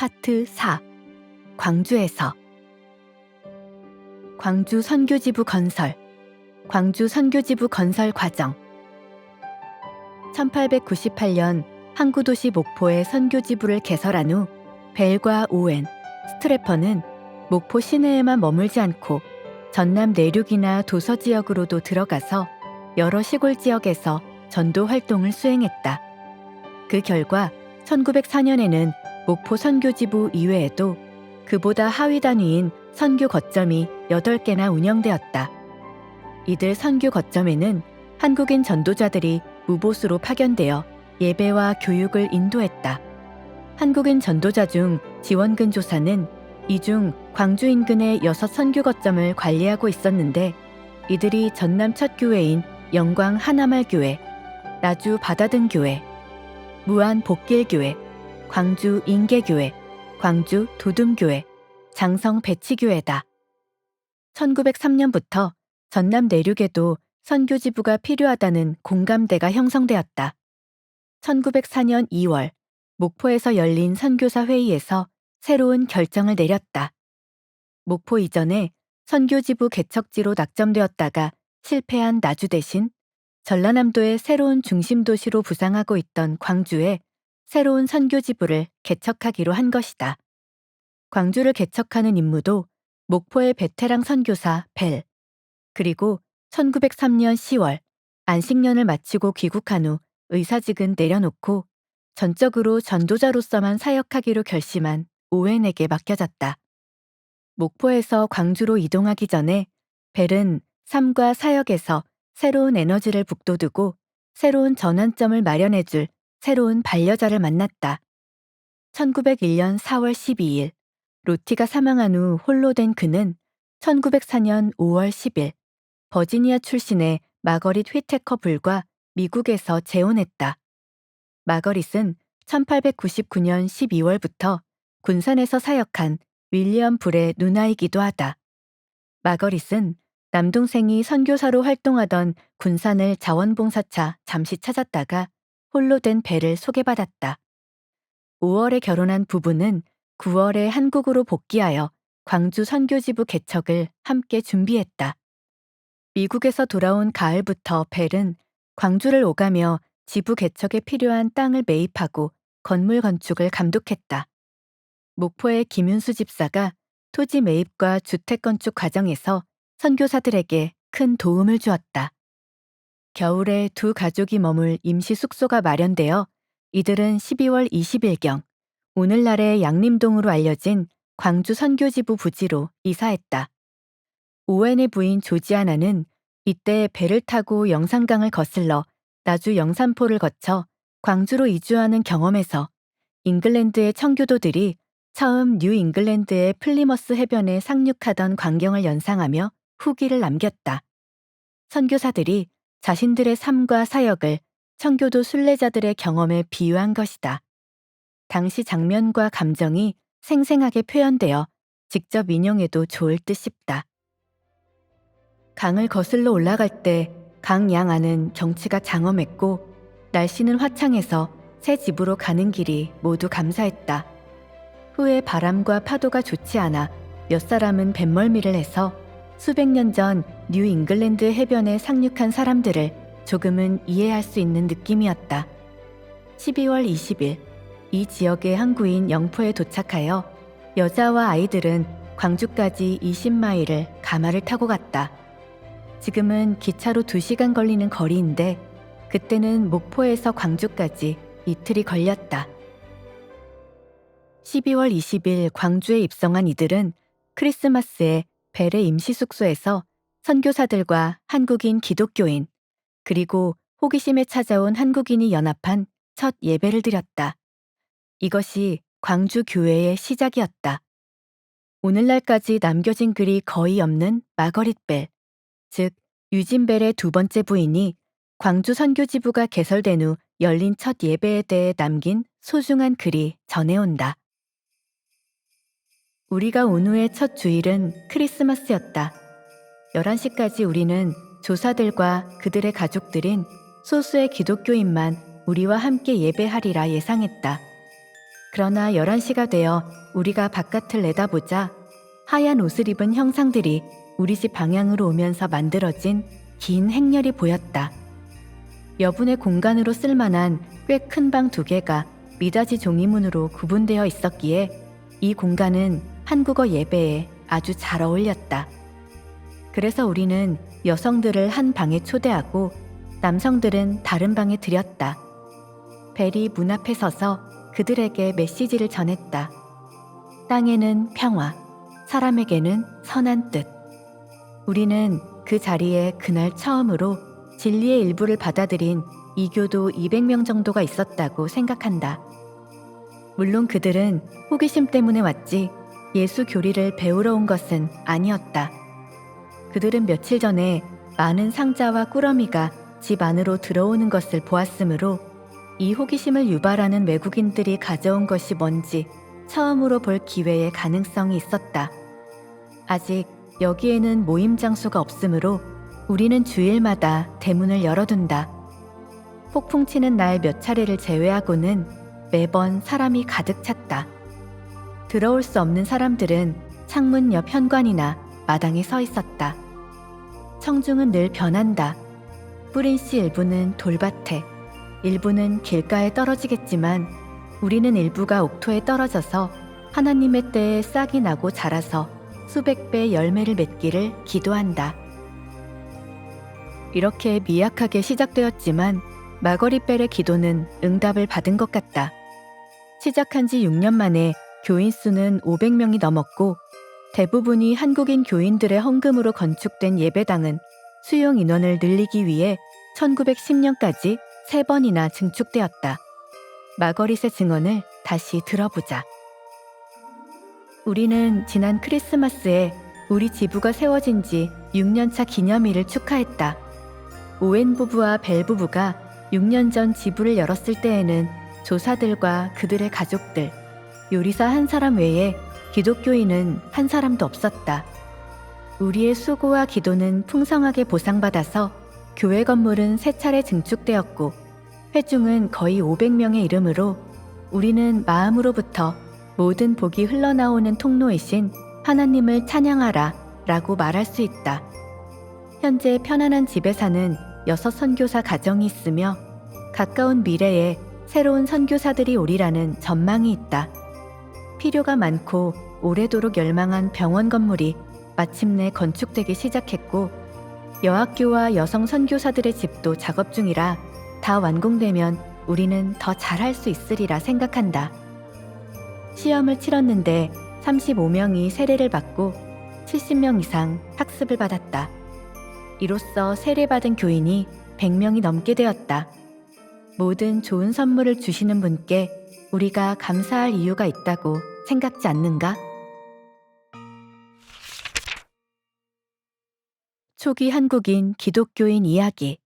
파트 4. 광주에서. 광주 선교지부 건설. 광주 선교지부 건설 과정. 1898년 항구도시 목포의 선교지부를 개설한 후 벨과 오웬, 스트래퍼는 목포 시내에만 머물지 않고 전남 내륙이나 도서 지역으로도 들어가서 여러 시골 지역에서 전도 활동을 수행했다. 그 결과 1904년에는 목포 선교지부 이외에도 그보다 하위 단위인 선교 거점이 8개나 운영되었다. 이들 선교 거점에는 한국인 전도자들이 무보수로 파견되어 예배와 교육을 인도했다. 한국인 전도자 중 지원근 조사는 이 중 광주 인근의 6 선교 거점을 관리하고 있었는데, 이들이 전남 첫 교회인 영광 하나말교회, 나주 바다등교회, 무안 복길교회, 광주 인계교회, 광주 도둠교회, 장성 배치교회다. 1903년부터 전남 내륙에도 선교지부가 필요하다는 공감대가 형성되었다. 1904년 2월 목포에서 열린 선교사 회의에서 새로운 결정을 내렸다. 목포 이전에 선교지부 개척지로 낙점되었다가 실패한 나주 대신 전라남도의 새로운 중심도시로 부상하고 있던 광주에 새로운 선교지부를 개척하기로 한 것이다. 광주를 개척하는 임무도 목포의 베테랑 선교사 벨, 그리고 1903년 10월 안식년을 마치고 귀국한 후 의사직은 내려놓고 전적으로 전도자로서만 사역하기로 결심한 오웬에게 맡겨졌다. 목포에서 광주로 이동하기 전에 벨은 삶과 사역에서 새로운 에너지를 북돋우고 새로운 전환점을 마련해줄 새로운 반려자를 만났다. 1901년 4월 12일 로티가 사망한 후 홀로 된 그는 1904년 5월 10일 버지니아 출신의 마거릿 휘테커 불과 미국에서 재혼했다. 마거릿은 1899년 12월부터 군산에서 사역한 윌리엄 불의 누나이기도 하다. 마거릿은 남동생이 선교사로 활동하던 군산을 자원봉사차 잠시 찾았다가 홀로 된 벨을 소개받았다. 5월에 결혼한 부부는 9월에 한국으로 복귀하여 광주 선교지부 개척을 함께 준비했다. 미국에서 돌아온 가을부터 벨은 광주를 오가며 지부 개척에 필요한 땅을 매입하고 건물 건축을 감독했다. 목포의 김윤수 집사가 토지 매입과 주택 건축 과정에서 선교사들에게 큰 도움을 주었다. 겨울에 두 가족이 머물 임시 숙소가 마련되어 이들은 12월 20일경 오늘날의 양림동으로 알려진 광주 선교지부 부지로 이사했다. 오웬의 부인 조지아나는 이때 배를 타고 영산강을 거슬러 나주 영산포를 거쳐 광주로 이주하는 경험에서 잉글랜드의 청교도들이 처음 뉴 잉글랜드의 플리머스 해변에 상륙하던 광경을 연상하며 후기를 남겼다. 선교사들이 자신들의 삶과 사역을 청교도 순례자들의 경험에 비유한 것이다. 당시 장면과 감정이 생생하게 표현되어 직접 인용해도 좋을 듯 싶다. 강을 거슬러 올라갈 때 강 양안은 경치가 장엄했고 날씨는 화창해서 새 집으로 가는 길이 모두 감사했다. 후에 바람과 파도가 좋지 않아 몇 사람은 뱃멀미를 해서 수백 년 전 뉴 잉글랜드 해변에 상륙한 사람들을 조금은 이해할 수 있는 느낌이었다. 12월 20일 이 지역의 항구인 영포에 도착하여 여자와 아이들은 광주까지 20마일을 가마를 타고 갔다. 지금은 기차로 2시간 걸리는 거리인데 그때는 목포에서 광주까지 이틀이 걸렸다. 12월 20일 광주에 입성한 이들은 크리스마스에 벨의 임시 숙소에서 선교사들과 한국인 기독교인 그리고 호기심에 찾아온 한국인이 연합한 첫 예배를 드렸다. 이것이 광주 교회의 시작이었다. 오늘날까지 남겨진 글이 거의 없는 마거릿 벨, 즉 유진 벨의 두 번째 부인이 광주 선교지부가 개설된 후 열린 첫 예배에 대해 남긴 소중한 글이 전해온다. 우리가 온 후의 첫 주일은 크리스마스였다. 11시까지 우리는 조사들과 그들의 가족들인 소수의 기독교인만 우리와 함께 예배하리라 예상했다. 그러나 11시가 되어 우리가 바깥을 내다보자 하얀 옷을 입은 형상들이 우리 집 방향으로 오면서 만들어진 긴 행렬이 보였다. 여분의 공간으로 쓸만한 꽤 큰 방 2개가 미닫이 종이문으로 구분되어 있었기에 이 공간은 한국어 예배에 아주 잘 어울렸다. 그래서 우리는 여성들을 한 방에 초대하고 남성들은 다른 방에 들였다. 벨이 문 앞에 서서 그들에게 메시지를 전했다. 땅에는 평화, 사람에게는 선한 뜻. 우리는 그 자리에 그날 처음으로 진리의 일부를 받아들인 이교도 200명 정도가 있었다고 생각한다. 물론 그들은 호기심 때문에 왔지 예수 교리를 배우러 온 것은 아니었다. 그들은 며칠 전에 많은 상자와 꾸러미가 집 안으로 들어오는 것을 보았으므로 이 호기심을 유발하는 외국인들이 가져온 것이 뭔지 처음으로 볼 기회의 가능성이 있었다. 아직 여기에는 모임 장소가 없으므로 우리는 주일마다 대문을 열어둔다. 폭풍 치는 날 몇 차례를 제외하고는 매번 사람이 가득 찼다. 들어올 수 없는 사람들은 창문 옆 현관이나 마당에 서 있었다. 청중은 늘 변한다. 뿌린 씨 일부는 돌밭에, 일부는 길가에 떨어지겠지만 우리는 일부가 옥토에 떨어져서 하나님의 때에 싹이 나고 자라서 수백 배 열매를 맺기를 기도한다. 이렇게 미약하게 시작되었지만 마거리벨의 기도는 응답을 받은 것 같다. 시작한 지 6년 만에 교인 수는 500명이 넘었고 대부분이 한국인 교인들의 헌금으로 건축된 예배당은 수용 인원을 늘리기 위해 1910년까지 3번이나 증축되었다. 마거릿의 증언을 다시 들어보자. 우리는 지난 크리스마스에 우리 지부가 세워진 지 6년차 기념일을 축하했다. 오웬 부부와 벨 부부가 6년 전 지부를 열었을 때에는 조사들과 그들의 가족들, 요리사 한 사람 외에 기독교인은 한 사람도 없었다. 우리의 수고와 기도는 풍성하게 보상받아서 교회 건물은 3차례 증축되었고 회중은 거의 500명에 이르므로 우리는 마음으로부터 모든 복이 흘러나오는 통로이신 하나님을 찬양하라 라고 말할 수 있다. 현재 편안한 집에 사는 6 선교사 가정이 있으며 가까운 미래에 새로운 선교사들이 오리라는 전망이 있다. 필요가 많고 오래도록 열망한 병원 건물이 마침내 건축되기 시작했고 여학교와 여성 선교사들의 집도 작업 중이라 다 완공되면 우리는 더 잘할 수 있으리라 생각한다. 시험을 치렀는데 35명이 세례를 받고 70명 이상 학습을 받았다. 이로써 세례받은 교인이 100명이 넘게 되었다. 모든 좋은 선물을 주시는 분께 우리가 감사할 이유가 있다고 생각지 않는가? 초기 한국인 기독교인 이야기.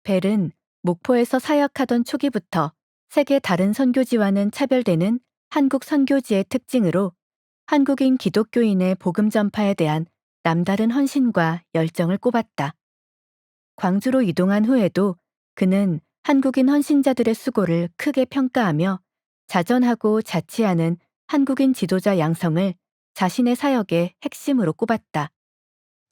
벨은 목포에서 사역하던 초기부터 세계 다른 선교지와는 차별되는 한국 선교지의 특징으로 한국인 기독교인의 복음 전파에 대한 남다른 헌신과 열정을 꼽았다. 광주로 이동한 후에도 그는 한국인 헌신자들의 수고를 크게 평가하며 자전하고 자치하는 한국인 지도자 양성을 자신의 사역의 핵심으로 꼽았다.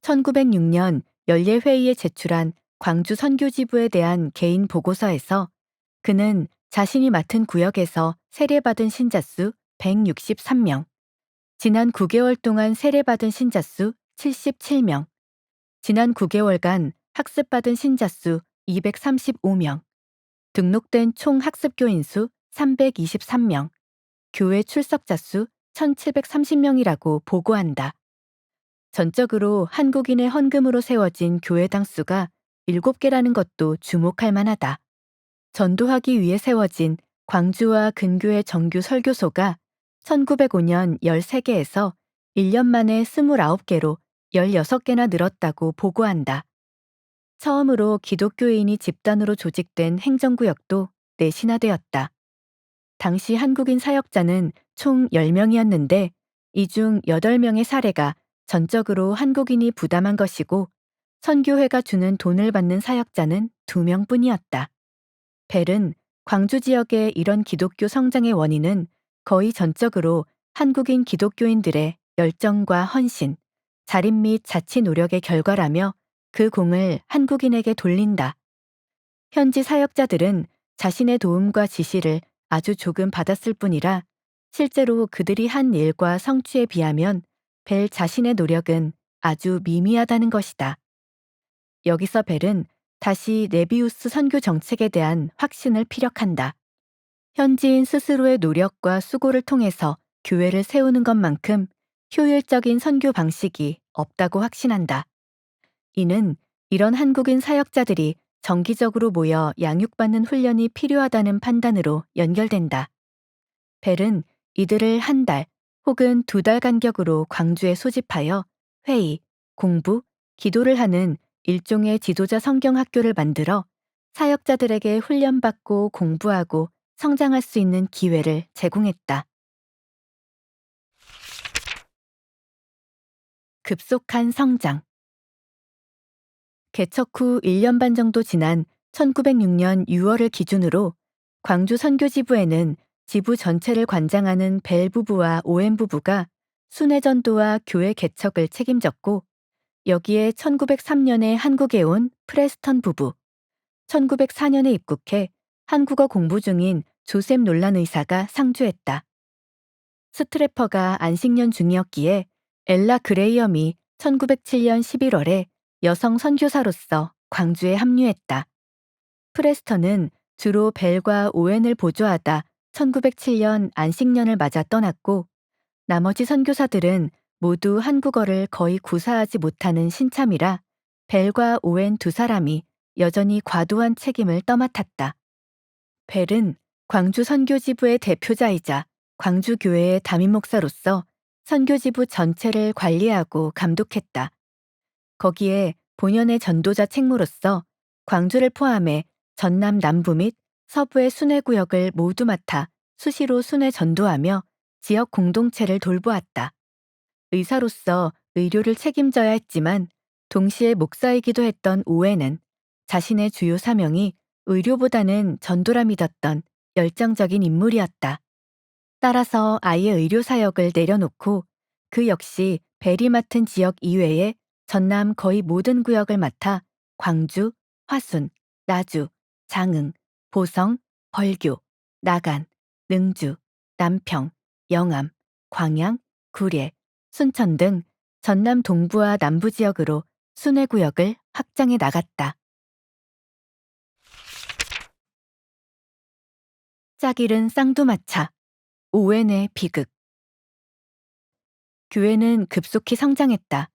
1906년 연례회의에 제출한 광주 선교지부에 대한 개인 보고서에서 그는 자신이 맡은 구역에서 세례받은 신자 수 163명, 지난 9개월 동안 세례받은 신자 수 77명, 지난 9개월간 학습받은 신자 수 235명, 등록된 총 학습교인 수 323명, 교회 출석자 수 1730명이라고 보고한다. 전적으로 한국인의 헌금으로 세워진 교회당 수가 7개라는 것도 주목할 만하다. 전도하기 위해 세워진 광주와 근교의 정규 설교소가 1905년 13개에서 1년 만에 29개로 16개나 늘었다고 보고한다. 처음으로 기독교인이 집단으로 조직된 행정구역도 내신화되었다. 당시 한국인 사역자는 총 10명이었는데 이 중 8명의 사례가 전적으로 한국인이 부담한 것이고 선교회가 주는 돈을 받는 사역자는 2명뿐이었다. 벨은 광주 지역의 이런 기독교 성장의 원인은 거의 전적으로 한국인 기독교인들의 열정과 헌신, 자립 및 자치 노력의 결과라며 그 공을 한국인에게 돌린다. 현지 사역자들은 자신의 도움과 지시를 아주 조금 받았을 뿐이라 실제로 그들이 한 일과 성취에 비하면 벨 자신의 노력은 아주 미미하다는 것이다. 여기서 벨은 다시 네비우스 선교 정책에 대한 확신을 피력한다. 현지인 스스로의 노력과 수고를 통해서 교회를 세우는 것만큼 효율적인 선교 방식이 없다고 확신한다. 이는 이런 한국인 사역자들이 정기적으로 모여 양육받는 훈련이 필요하다는 판단으로 연결된다. 벨은 이들을 한 달 혹은 두 달 간격으로 광주에 소집하여 회의, 공부, 기도를 하는 일종의 지도자 성경학교를 만들어 사역자들에게 훈련받고 공부하고 성장할 수 있는 기회를 제공했다. 급속한 성장. 개척 후 1년 반 정도 지난 1906년 6월을 기준으로 광주 선교지부에는 지부 전체를 관장하는 벨 부부와 오웬 부부가 순회 전도와 교회 개척을 책임졌고 여기에 1903년에 한국에 온 프레스턴 부부, 1904년에 입국해 한국어 공부 중인 조셉 놀란 의사가 상주했다. 스트래퍼가 안식년 중이었기에 엘라 그레이엄이 1907년 11월에 여성 선교사로서 광주에 합류했다. 프레스턴은 주로 벨과 오웬을 보조하다 1907년 안식년을 맞아 떠났고 나머지 선교사들은 모두 한국어를 거의 구사하지 못하는 신참이라 벨과 오웬 두 사람이 여전히 과도한 책임을 떠맡았다. 벨은 광주 선교지부의 대표자이자 광주교회의 담임 목사로서 선교지부 전체를 관리하고 감독했다. 거기에 본연의 전도자 책무로서 광주를 포함해 전남 남부 및 서부의 순회구역을 모두 맡아 수시로 순회 전도하며 지역 공동체를 돌보았다. 의사로서 의료를 책임져야 했지만 동시에 목사이기도 했던 오웬은 자신의 주요 사명이 의료보다는 전도라 믿었던 열정적인 인물이었다. 따라서 아예 의료 사역을 내려놓고 그 역시 벨이 맡은 지역 이외에 전남 거의 모든 구역을 맡아 광주, 화순, 나주, 장흥, 보성, 벌교, 나간, 능주, 남평, 영암, 광양, 구례, 순천 등 전남 동부와 남부 지역으로 순회구역을 확장해 나갔다. 짝 잃은 쌍두마차, 오웬의 비극. 교회는 급속히 성장했다.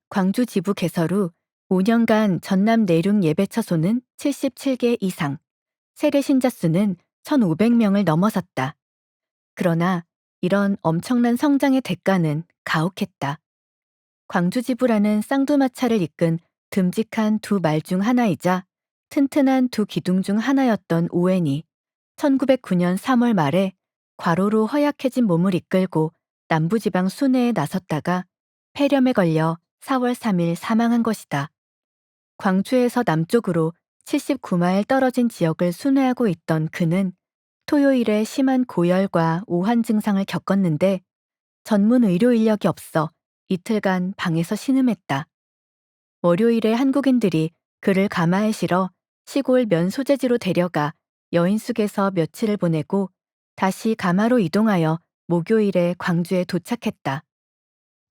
광주 지부 개설 후 5년간 전남 내륙 예배처소는 77개 이상, 세례 신자 수는 1,500명을 넘어섰다. 그러나 이런 엄청난 성장의 대가는 가혹했다. 광주 지부라는 쌍두마차를 이끈 듬직한 두 말 중 하나이자 튼튼한 두 기둥 중 하나였던 오웬이 1909년 3월 말에 과로로 허약해진 몸을 이끌고 남부지방 순회에 나섰다가 폐렴에 걸려 4월 3일 사망한 것이다. 광주에서 남쪽으로 79마일 떨어진 지역을 순회하고 있던 그는 토요일에 심한 고열과 오한 증상을 겪었는데 전문 의료 인력이 없어 이틀간 방에서 신음했다. 월요일에 한국인들이 그를 가마에 실어 시골 면소재지로 데려가 여인숙에서 며칠을 보내고 다시 가마로 이동하여 목요일에 광주에 도착했다.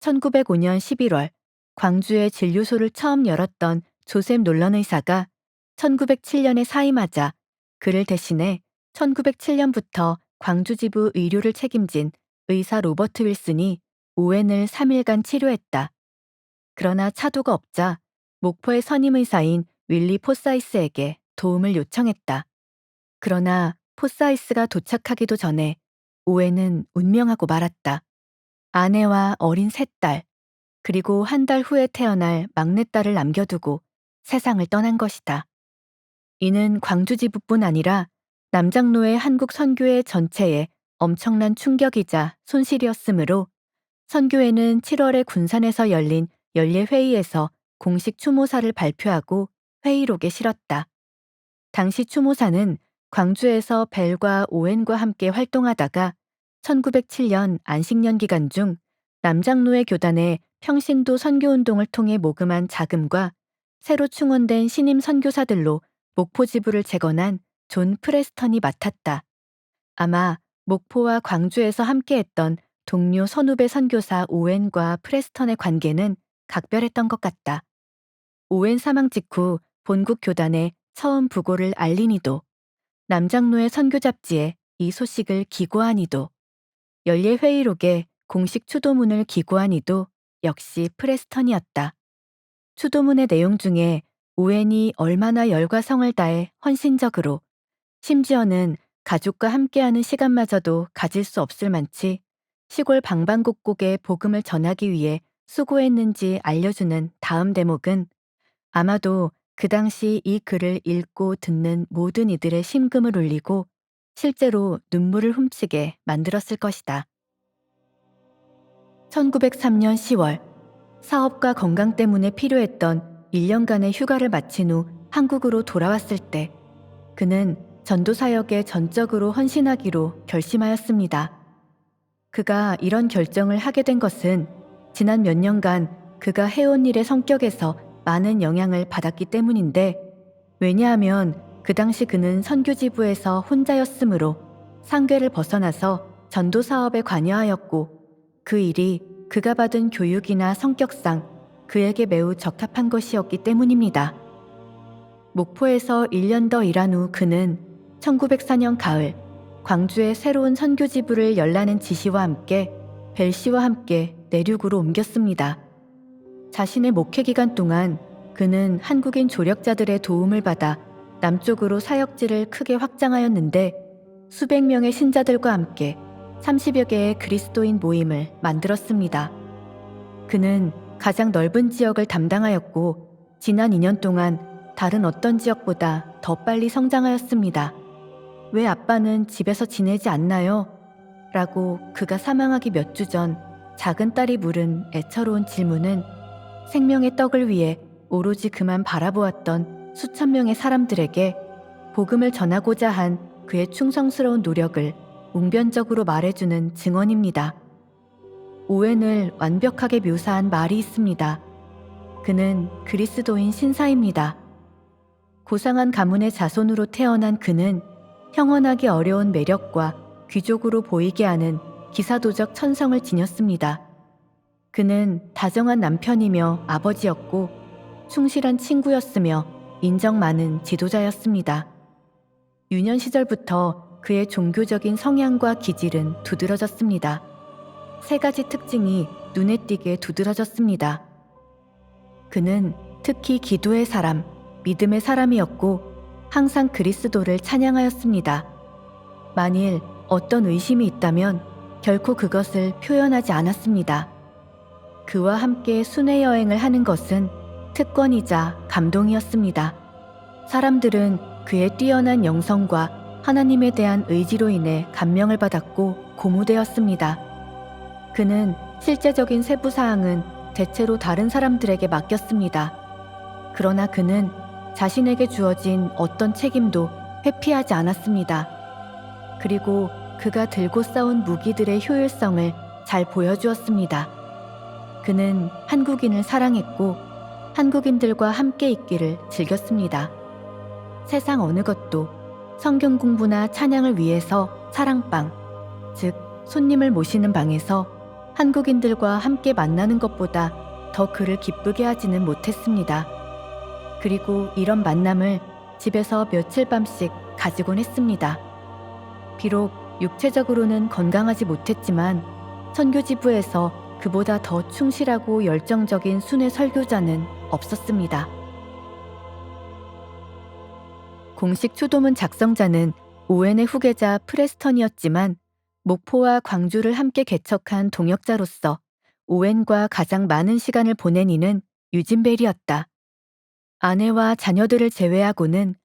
1905년 11월 광주에 진료소를 처음 열었던 조셉 놀런 의사가 1907년에 사임하자 그를 대신해 1907년부터 광주지부 의료를 책임진 의사 로버트 윌슨이 오웬을 3일간 치료했다. 그러나 차도가 없자 목포의 선임 의사인 윌리 포사이스에게 도움을 요청했다. 그러나 포사이스가 도착하기도 전에 오웬은 운명하고 말았다. 아내와 어린 셋 딸, 그리고 한 달 후에 태어날 막내딸을 남겨두고 세상을 떠난 것이다. 이는 광주지부뿐 아니라 남장로의 한국 선교회 전체에 엄청난 충격이자 손실이었으므로 선교회는 7월에 군산에서 열린 연례회의에서 공식 추모사를 발표하고 회의록에 실었다. 당시 추모사는 광주에서 벨과 오웬과 함께 활동하다가 1907년 안식년 기간 중 남장로회 교단의 평신도 선교운동을 통해 모금한 자금과 새로 충원된 신임 선교사들로 목포 지부를 재건한 존 프레스턴이 맡았다. 아마 목포와 광주에서 함께했던 동료 선후배 선교사 오웬과 프레스턴의 관계는 각별했던 것 같다. 오웬 사망 직후 본국 교단에 처음 부고를 알린 이도, 남장로의 선교 잡지에 이 소식을 기고한 이도, 연례 회의록에 공식 추도문을 기고한 이도 역시 프레스턴이었다. 추도문의 내용 중에 오웬이 얼마나 열과 성을 다해 헌신적으로, 심지어는 가족과 함께하는 시간마저도 가질 수 없을 만치 시골 방방곡곡에 복음을 전하기 위해 수고했는지 알려주는 다음 대목은 아마도 그 당시 이 글을 읽고 듣는 모든 이들의 심금을 울리고 실제로 눈물을 훔치게 만들었을 것이다. 1903년 10월, 사업과 건강 때문에 필요했던 1년간의 휴가를 마친 후 한국으로 돌아왔을 때 그는 전도 사역에 전적으로 헌신하기로 결심하였습니다. 그가 이런 결정을 하게 된 것은 지난 몇 년간 그가 해온 일의 성격에서 많은 영향을 받았기 때문인데, 왜냐하면 그 당시 그는 선교지부에서 혼자였으므로 상궤를 벗어나서 전도 사업에 관여하였고, 그 일이 그가 받은 교육이나 성격상 그에게 매우 적합한 것이었기 때문입니다. 목포에서 1년 더 일한 후 그는 1904년 가을 광주의 새로운 선교지부를 열라는 지시와 함께 벨 씨와 함께 내륙으로 옮겼습니다. 자신의 목회 기간 동안 그는 한국인 조력자들의 도움을 받아 남쪽으로 사역지를 크게 확장하였는데, 수백 명의 신자들과 함께 30여 개의 그리스도인 모임을 만들었습니다. 그는 가장 넓은 지역을 담당하였고 지난 2년 동안 다른 어떤 지역보다 더 빨리 성장하였습니다. 왜 아빠는 집에서 지내지 않나요? 라고 그가 사망하기 몇 주 전 작은 딸이 물은 애처로운 질문은 생명의 떡을 위해 오로지 그만 바라보았던 수천 명의 사람들에게 복음을 전하고자 한 그의 충성스러운 노력을 웅변적으로 말해주는 증언입니다. 오웬을 완벽하게 묘사한 말이 있습니다. 그는 그리스도인 신사입니다. 고상한 가문의 자손으로 태어난 그는 형언하기 어려운 매력과 귀족으로 보이게 하는 기사도적 천성을 지녔습니다. 그는 다정한 남편이며 아버지였고 충실한 친구였으며 인정 많은 지도자였습니다. 유년 시절부터 그의 종교적인 성향과 기질은 두드러졌습니다. 세 가지 특징이 눈에 띄게 두드러졌습니다. 그는 특히 기도의 사람, 믿음의 사람이었고 항상 그리스도를 찬양하였습니다. 만일 어떤 의심이 있다면 결코 그것을 표현하지 않았습니다. 그와 함께 순회 여행을 하는 것은 특권이자 감동이었습니다. 사람들은 그의 뛰어난 영성과 하나님에 대한 의지로 인해 감명을 받았고 고무되었습니다. 그는 실제적인 세부 사항은 대체로 다른 사람들에게 맡겼습니다. 그러나 그는 자신에게 주어진 어떤 책임도 회피하지 않았습니다. 그리고 그가 들고 싸운 무기들의 효율성을 잘 보여주었습니다. 그는 한국인을 사랑했고 한국인들과 함께 있기를 즐겼습니다. 세상 어느 것도 성경 공부나 찬양을 위해서 사랑방, 즉 손님을 모시는 방에서 한국인들과 함께 만나는 것보다 더 그를 기쁘게 하지는 못했습니다. 그리고 이런 만남을 집에서 며칠 밤씩 가지곤 했습니다. 비록 육체적으로는 건강하지 못했지만 선교지부에서 그보다 더 충실하고 열정적인 순회 설교자는 없었습니다. 공식 추도문 작성자는 오웬의 후계자 프레스턴이었지만 목포와 광주를 함께 개척한 동역자로서 오웬과 가장 많은 시간을 보낸 이는 유진벨이었다. 아내와 자녀들을 제외하고는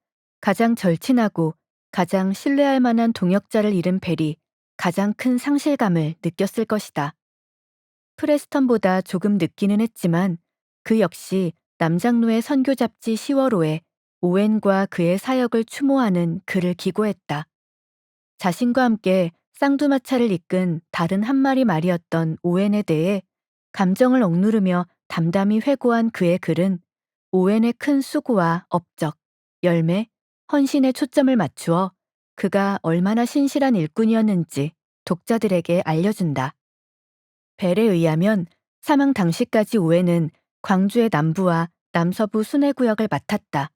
가장 절친하고 가장 신뢰할 만한 동역자를 잃은 벨이 가장 큰 상실감을 느꼈을 것이다. 프레스턴보다 조금 늦기는 했지만 그 역시 남장로의 선교 잡지 10월호에 오웬과 그의 사역을 추모하는 글을 기고했다. 자신과 함께 쌍두마차를 이끈 다른 한 마리 말이었던 오웬에 대해 감정을 억누르며 담담히 회고한 그의 글은 오웬의 큰 수고와 업적, 열매, 헌신에 초점을 맞추어 그가 얼마나 신실한 일꾼이었는지 독자들에게 알려준다. 벨에 의하면 사망 당시까지 오웬은 광주의 남부와 남서부 순회구역을 맡았다.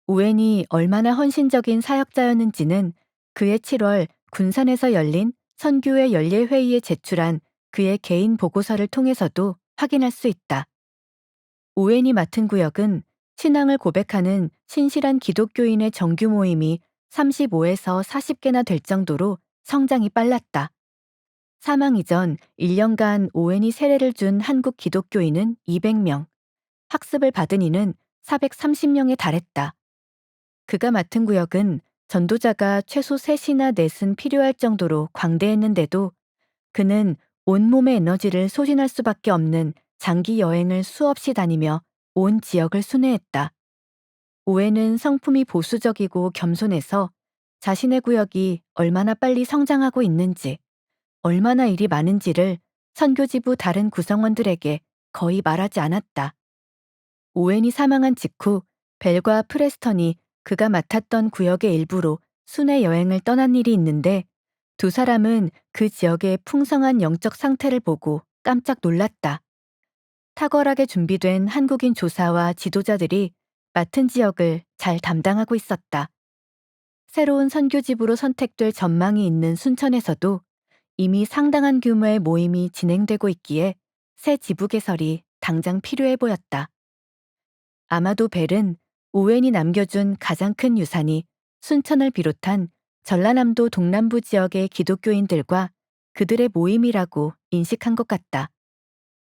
오웬이 얼마나 헌신적인 사역자였는지는 그해 7월 군산에서 열린 선교회 연례회의에 제출한 그의 개인 보고서를 통해서도 확인할 수 있다. 오웬이 맡은 구역은 신앙을 고백하는 신실한 기독교인의 정규 모임이 35에서 40개나 될 정도로 성장이 빨랐다. 사망 이전 1년간 오웬이 세례를 준 한국 기독교인은 200명, 학습을 받은 이는 430명에 달했다. 그가 맡은 구역은 전도자가 최소 3시나 넷은 필요할 정도로 광대했는데도 그는 온몸의 에너지를 소진할 수밖에 없는 장기 여행을 수없이 다니며 온 지역을 순회했다. 오웬은 성품이 보수적이고 겸손해서 자신의 구역이 얼마나 빨리 성장하고 있는지, 얼마나 일이 많은지를 선교지부 다른 구성원들에게 거의 말하지 않았다. 오웬이 사망한 직후 벨과 프레스턴이 그가 맡았던 구역의 일부로 순회 여행을 떠난 일이 있는데 두 사람은 그 지역의 풍성한 영적 상태를 보고 깜짝 놀랐다. 탁월하게 준비된 한국인 조사와 지도자들이 맡은 지역을 잘 담당하고 있었다. 새로운 선교지부로 선택될 전망이 있는 순천에서도 이미 상당한 규모의 모임이 진행되고 있기에 새 지부 개설이 당장 필요해 보였다. 아마도 벨은 오웬이 남겨준 가장 큰 유산이 순천을 비롯한 전라남도 동남부 지역의 기독교인들과 그들의 모임이라고 인식한 것 같다.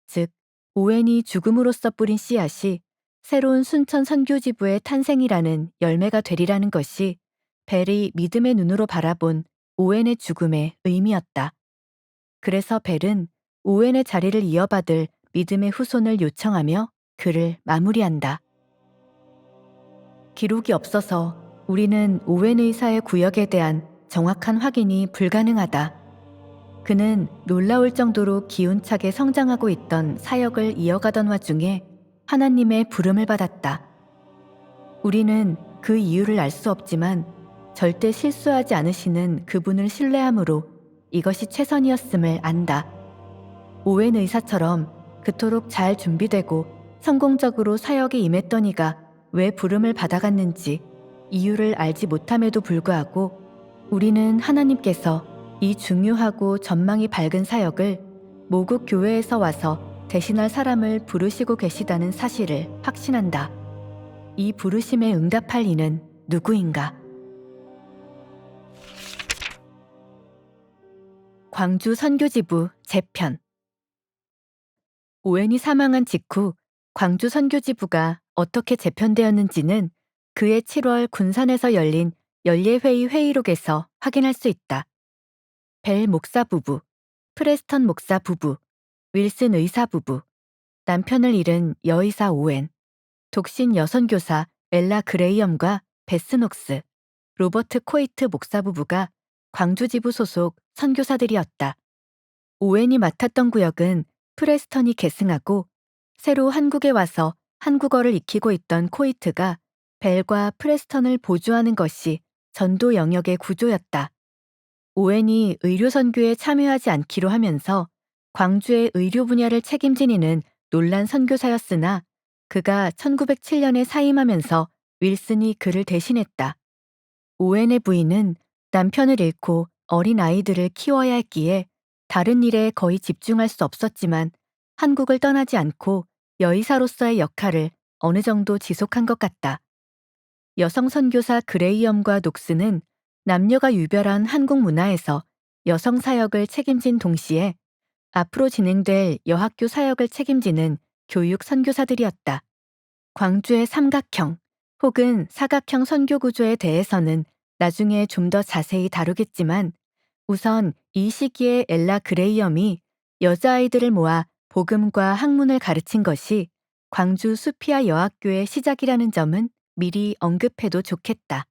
즉, 오웬이 죽음으로써 뿌린 씨앗이 새로운 순천 선교지부의 탄생이라는 열매가 되리라는 것이 벨이 믿음의 눈으로 바라본 오웬의 죽음의 의미였다. 그래서 벨은 오웬의 자리를 이어받을 믿음의 후손을 요청하며 글을 마무리한다. 기록이 없어서 우리는 오웬 의사의 구역에 대한 정확한 확인이 불가능하다. 그는 놀라울 정도로 기운차게 성장하고 있던 사역을 이어가던 와중에 하나님의 부름을 받았다. 우리는 그 이유를 알 수 없지만 절대 실수하지 않으시는 그분을 신뢰함으로 이것이 최선이었음을 안다. 오웬 의사처럼 그토록 잘 준비되고 성공적으로 사역에 임했던 이가 왜 부름을 받아갔는지 이유를 알지 못함에도 불구하고 우리는 하나님께서 이 중요하고 전망이 밝은 사역을 모국 교회에서 와서 대신할 사람을 부르시고 계시다는 사실을 확신한다. 이 부르심에 응답할 이는 누구인가? 광주 선교지부 재편. 오웬이 사망한 직후 광주 선교지부가 어떻게 재편되었는지는 그해 7월 군산에서 열린 연례회의 회의록에서 확인할 수 있다. 벨 목사 부부, 프레스턴 목사 부부, 윌슨 의사 부부, 남편을 잃은 여의사 오웬, 독신 여선교사 엘라 그레이엄과 베스 녹스, 로버트 코이트 목사 부부가 광주지부 소속 선교사들이었다. 오웬이 맡았던 구역은 프레스턴이 계승하고 새로 한국에 와서 한국어를 익히고 있던 코이트가 벨과 프레스턴을 보조하는 것이 전도 영역의 구조였다. 오웬이 의료 선교에 참여하지 않기로 하면서 광주의 의료 분야를 책임진 이는 놀란 선교사였으나 그가 1907년에 사임하면서 윌슨이 그를 대신했다. 오웬의 부인은 남편을 잃고 어린 아이들을 키워야 했기에 다른 일에 거의 집중할 수 없었지만 한국을 떠나지 않고 여의사로서의 역할을 어느 정도 지속한 것 같다. 여성 선교사 그레이엄과 녹스는 남녀가 유별한 한국 문화에서 여성 사역을 책임진 동시에 앞으로 진행될 여학교 사역을 책임지는 교육 선교사들이었다. 광주의 삼각형 혹은 사각형 선교 구조에 대해서는 나중에 좀 더 자세히 다루겠지만 우선 이 시기에 엘라 그레이엄이 여자아이들을 모아 복음과 학문을 가르친 것이 광주 수피아 여학교의 시작이라는 점은 미리 언급해도 좋겠다.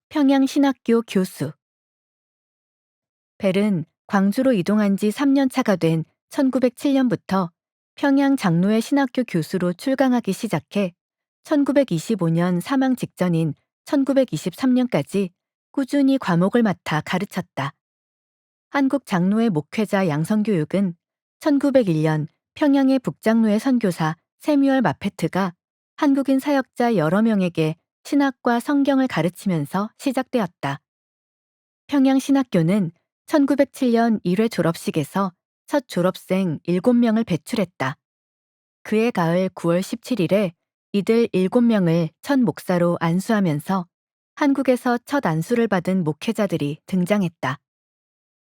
평양신학교 교수. 벨은 광주로 이동한 지 3년 차가 된 1907년부터 평양 장로회 신학교 교수로 출강하기 시작해 1925년 사망 직전인 1923년까지 꾸준히 과목을 맡아 가르쳤다. 한국 장로회 목회자 양성교육은 1901년 평양의 북장로회 선교사 세뮤얼 마페트가 한국인 사역자 여러 명에게 신학과 성경을 가르치면서 시작되었다. 평양신학교는 1907년 1회 졸업식에서 첫 졸업생 7명을 배출했다. 그해 가을 9월 17일에 이들 7명을 첫 목사로 안수하면서 한국에서 첫 안수를 받은 목회자들이 등장했다.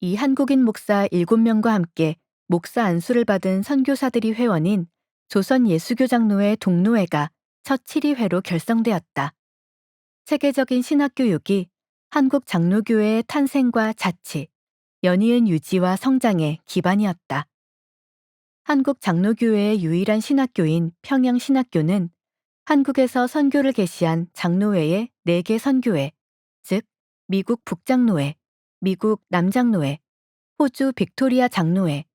이 한국인 목사 7명과 함께 목사 안수를 받은 선교사들이 회원인 조선예수교장로회 동로회가 첫 7위회로 결성되었다. 체계적인 신학교육이 한국 장로교회의 탄생과 자치, 연이은 유지와 성장의 기반이었다. 한국 장로교회의 유일한 신학교인 평양신학교는 한국에서 선교를 개시한 장로회의 4개 선교회, 즉 미국 북장로회, 미국 남장로회, 호주 빅토리아 장로회,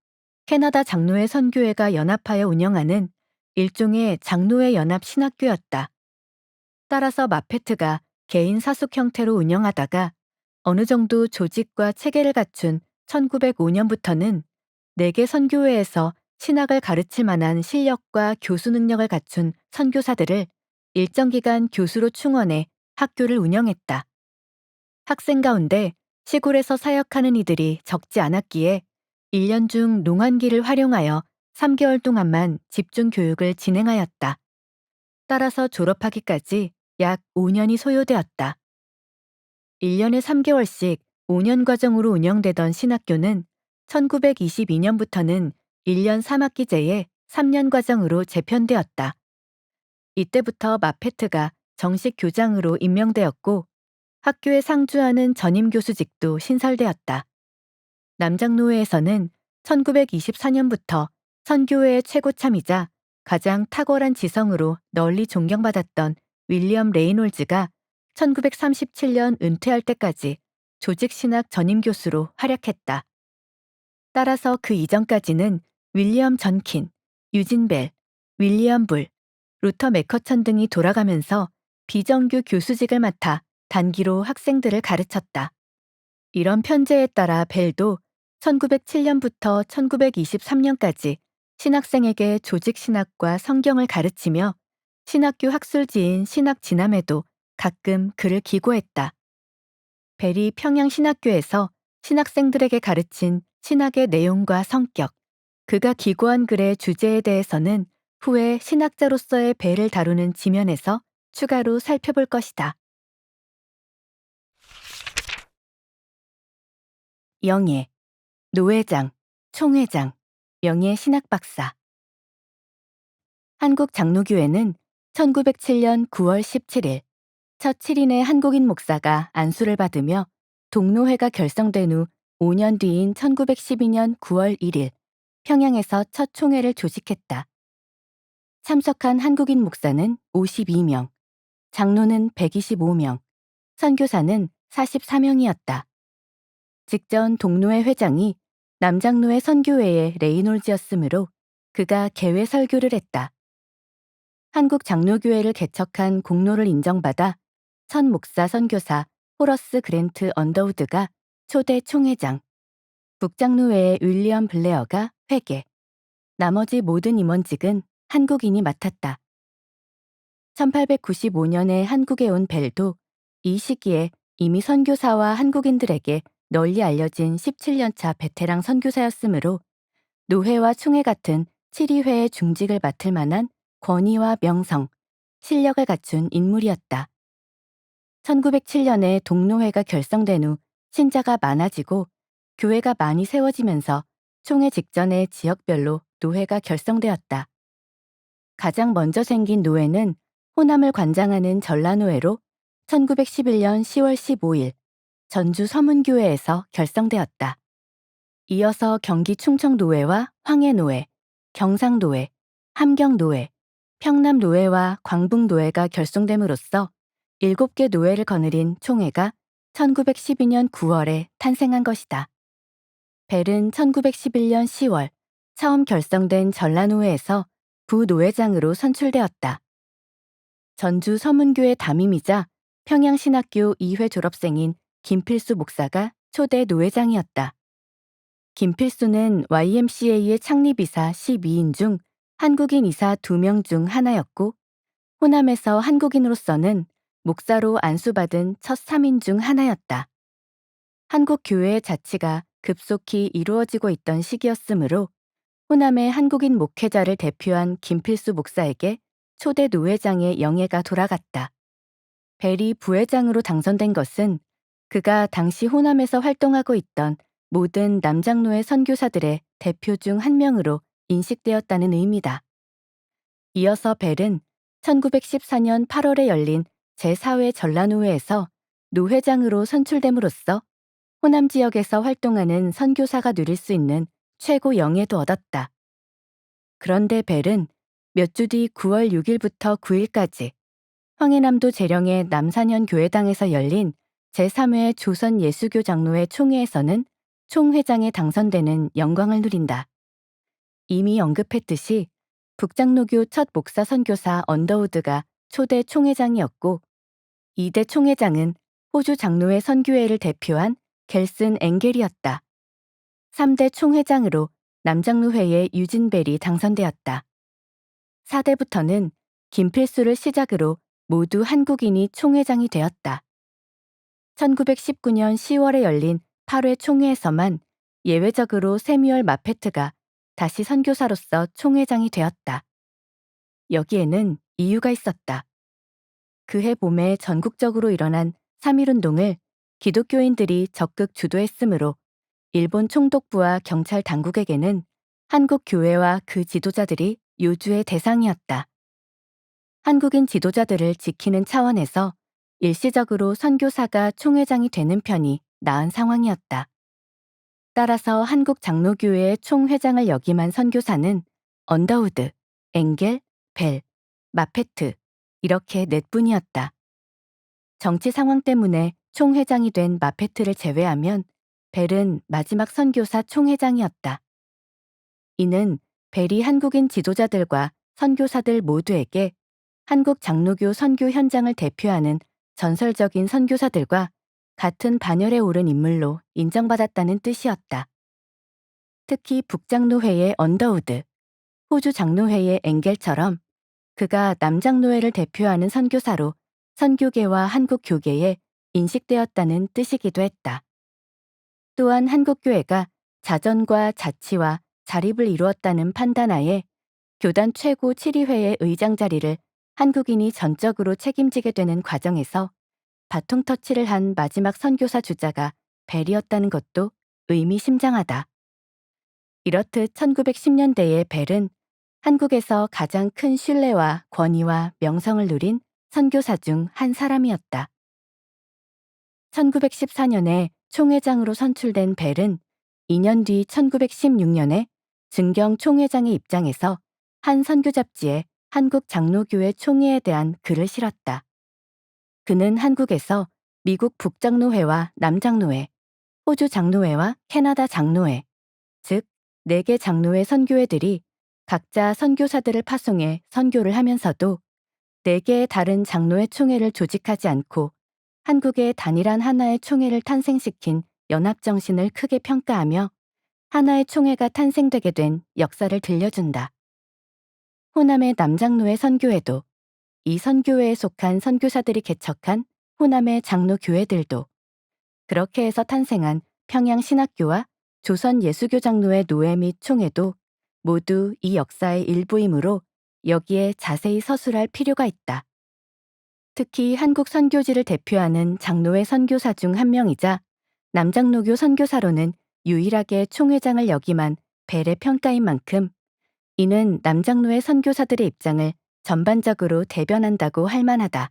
캐나다 장로회 선교회가 연합하여 운영하는 일종의 장로회 연합 신학교였다. 따라서 마페트가 개인 사숙 형태로 운영하다가 어느 정도 조직과 체계를 갖춘 1905년부터는 4개 선교회에서 신학을 가르칠 만한 실력과 교수 능력을 갖춘 선교사들을 일정 기간 교수로 충원해 학교를 운영했다. 학생 가운데 시골에서 사역하는 이들이 적지 않았기에 1년 중 농한기를 활용하여 3개월 동안만 집중 교육을 진행하였다. 따라서 졸업하기까지 약 5년이 소요되었다. 1년에 3개월씩 5년 과정으로 운영되던 신학교는 1922년부터는 1년 3학기제의 3년 과정으로 재편되었다. 이때부터 마페트가 정식 교장으로 임명되었고 학교에 상주하는 전임 교수직도 신설되었다. 남장로회에서는 1924년부터 선교회의 최고참이자 가장 탁월한 지성으로 널리 존경받았던 윌리엄 레이놀즈가 1937년 은퇴할 때까지 조직신학 전임 교수로 활약했다. 따라서 그 이전까지는 윌리엄 전킨, 유진 벨, 윌리엄 불, 루터 맥커천 등이 돌아가면서 비정규 교수직을 맡아 단기로 학생들을 가르쳤다. 이런 편제에 따라 벨도 1907년부터 1923년까지 신학생에게 조직신학과 성경을 가르치며 신학교 학술지인 신학진함에도 가끔 글을 기고했다. 벨이 평양신학교에서 신학생들에게 가르친 신학의 내용과 성격, 그가 기고한 글의 주제에 대해서는 후에 신학자로서의 벨을 다루는 지면에서 추가로 살펴볼 것이다. 영예, 노회장, 총회장, 명예 신학박사. 한국장로교회는 1907년 9월 17일 첫 7인의 한국인 목사가 안수를 받으며 동로회가 결성된 후 5년 뒤인 1912년 9월 1일 평양에서 첫 총회를 조직했다. 참석한 한국인 목사는 52명, 장로는 125명, 선교사는 44명이었다. 직전 동로회 회장이 남장로회 선교회의 레이놀즈였으므로 그가 개회 설교를 했다. 한국 장로교회를 개척한 공로를 인정받아 첫 목사 선교사 호러스 그랜트 언더우드가 초대 총회장, 북장로회의 윌리엄 블레어가 회계, 나머지 모든 임원직은 한국인이 맡았다. 1895년에 한국에 온 벨도 이 시기에 이미 선교사와 한국인들에게 널리 알려진 17년차 베테랑 선교사였으므로 노회와 총회 같은 7위회의 중직을 맡을 만한 권위와 명성, 실력을 갖춘 인물이었다. 1907년에 동로회가 결성된 후 신자가 많아지고 교회가 많이 세워지면서 총회 직전에 지역별로 노회가 결성되었다. 가장 먼저 생긴 노회는 호남을 관장하는 전라노회로 1911년 10월 15일 전주 서문교회에서 결성되었다. 이어서 경기 충청노회와 황해노회, 경상노회, 함경노회, 평남노회와 광북노회가 결성됨으로써 7개 노회를 거느린 총회가 1912년 9월에 탄생한 것이다. 벨은 1911년 10월 처음 결성된 전라노회에서 부노회장으로 선출되었다. 전주 서문교의 담임이자 평양신학교 2회 졸업생인 김필수 목사가 초대 노회장이었다. 김필수는 YMCA의 창립이사 12인 중 한국인 이사 2명 중 하나였고, 호남에서 한국인으로서는 목사로 안수받은 첫 3인 중 하나였다. 한국 교회의 자치가 급속히 이루어지고 있던 시기였으므로 호남의 한국인 목회자를 대표한 김필수 목사에게 초대 노회장의 영예가 돌아갔다. 벨이 부회장으로 당선된 것은 그가 당시 호남에서 활동하고 있던 모든 남장로의 선교사들의 대표 중 한 명으로 인식되었다는 의미다. 이어서 벨은 1914년 8월에 열린 제4회 전라노회에서 노회장으로 선출됨으로써 호남 지역에서 활동하는 선교사가 누릴 수 있는 최고 영예도 얻었다. 그런데 벨은 몇 주 뒤 9월 6일부터 9일까지 황해남도 재령의 남산현 교회당에서 열린 제3회 조선 예수교 장로회 총회에서는 총회장에 당선되는 영광을 누린다. 이미 언급했듯이 북장로교 첫 목사 선교사 언더우드가 초대 총회장이었고, 2대 총회장은 호주 장로회 선교회를 대표한 겔슨 엥겔이었다. 3대 총회장으로 남장로회의 유진벨이 당선되었다. 4대부터는 김필수를 시작으로 모두 한국인이 총회장이 되었다. 1919년 10월에 열린 8회 총회에서만 예외적으로 세뮤얼 마페트가 다시 선교사로서 총회장이 되었다. 여기에는 이유가 있었다. 그해 봄에 전국적으로 일어난 3.1운동을 기독교인들이 적극 주도했으므로 일본 총독부와 경찰 당국에게는 한국 교회와 그 지도자들이 요주의 대상이었다. 한국인 지도자들을 지키는 차원에서 일시적으로 선교사가 총회장이 되는 편이 나은 상황이었다. 따라서 한국 장로교회의 총회장을 역임한 선교사는 언더우드, 엥겔, 벨, 마페트 이렇게 넷뿐이었다. 정치 상황 때문에 총회장이 된 마페트를 제외하면 벨은 마지막 선교사 총회장이었다. 이는 벨이 한국인 지도자들과 선교사들 모두에게 한국 장로교 선교 현장을 대표하는 전설적인 선교사들과 같은 반열에 오른 인물로 인정받았다는 뜻이었다. 특히 북장로회의 언더우드, 호주 장로회의 엥겔처럼 그가 남장로회를 대표하는 선교사로 선교계와 한국 교계에 인식되었다는 뜻이기도 했다. 또한 한국교회가 자전과 자치와 자립을 이루었다는 판단하에 교단 최고 7위회의 의장 자리를 한국인이 전적으로 책임지게 되는 과정에서 바통 터치를 한 마지막 선교사 주자가 벨이었다는 것도 의미심장하다. 이렇듯 1910년대의 벨은 한국에서 가장 큰 신뢰와 권위와 명성을 누린 선교사 중 한 사람이었다. 1914년에 총회장으로 선출된 벨은 2년 뒤 1916년에 증경 총회장의 입장에서 한 선교 잡지에 한국 장로교회 총회에 대한 글을 실었다. 그는 한국에서 미국 북장로회와 남장로회, 호주 장로회와 캐나다 장로회, 즉 4개 장로회 선교회들이 각자 선교사들을 파송해 선교를 하면서도 4개의 다른 장로회 총회를 조직하지 않고 한국의 단일한 하나의 총회를 탄생시킨 연합정신을 크게 평가하며 하나의 총회가 탄생되게 된 역사를 들려준다. 호남의 남장로회 선교회도, 이 선교회에 속한 선교사들이 개척한 호남의 장로교회들도, 그렇게 해서 탄생한 평양신학교와 조선 예수교 장로회 노회 및 총회도 모두 이 역사의 일부이므로 여기에 자세히 서술할 필요가 있다. 특히 한국 선교지를 대표하는 장로회 선교사 중 한 명이자 남장로교 선교사로는 유일하게 총회장을 역임한 벨의 평가인 만큼 이는 남장로회 선교사들의 입장을 전반적으로 대변한다고 할 만하다.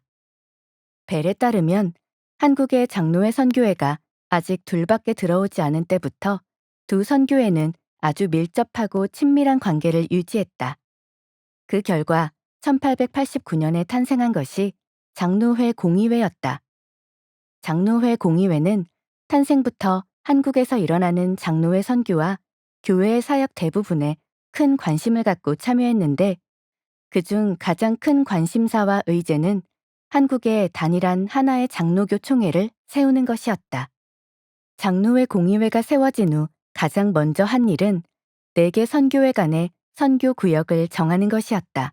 벨에 따르면 한국의 장로회 선교회가 아직 둘밖에 들어오지 않은 때부터 두 선교회는 아주 밀접하고 친밀한 관계를 유지했다. 그 결과 1889년에 탄생한 것이 장로회 공의회였다. 장로회 공의회는 탄생부터 한국에서 일어나는 장로회 선교와 교회의 사역 대부분에 큰 관심을 갖고 참여했는데 그중 가장 큰 관심사와 의제는 한국의 단일한 하나의 장로교 총회를 세우는 것이었다. 장로회 공의회가 세워진 후 가장 먼저 한 일은 4개 선교회 간의 선교 구역을 정하는 것이었다.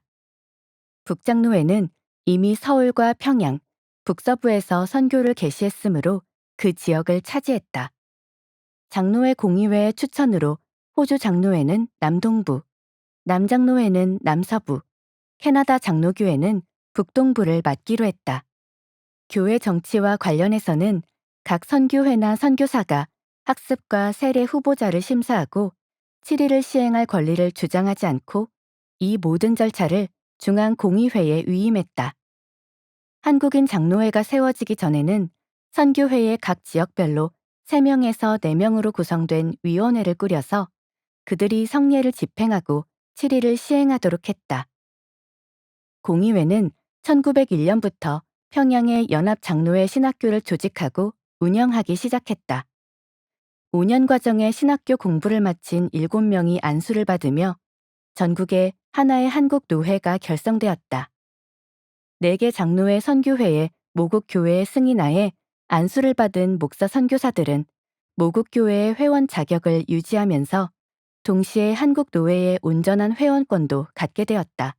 북장로회는 이미 서울과 평양, 북서부에서 선교를 개시했으므로 그 지역을 차지했다. 장로회 공의회의 추천으로 호주 장로회는 남동부, 남장로회는 남서부, 캐나다 장로교회는 북동부를 맡기로 했다. 교회 정치와 관련해서는 각 선교회나 선교사가 학습과 세례 후보자를 심사하고 7일을 시행할 권리를 주장하지 않고 이 모든 절차를 중앙공의회에 위임했다. 한국인 장로회가 세워지기 전에는 선교회의 각 지역별로 3명에서 4명으로 구성된 위원회를 꾸려서 그들이 성례를 집행하고 7일을 시행하도록 했다. 공의회는 1901년부터 평양의 연합장로회 신학교를 조직하고 운영하기 시작했다. 5년 과정의 신학교 공부를 마친 7명이 안수를 받으며 전국에 하나의 한국 노회가 결성되었다. 4개 장로회 선교회의 모국교회의 승인하에 안수를 받은 목사 선교사들은 모국교회의 회원 자격을 유지하면서 동시에 한국 노회의 온전한 회원권도 갖게 되었다.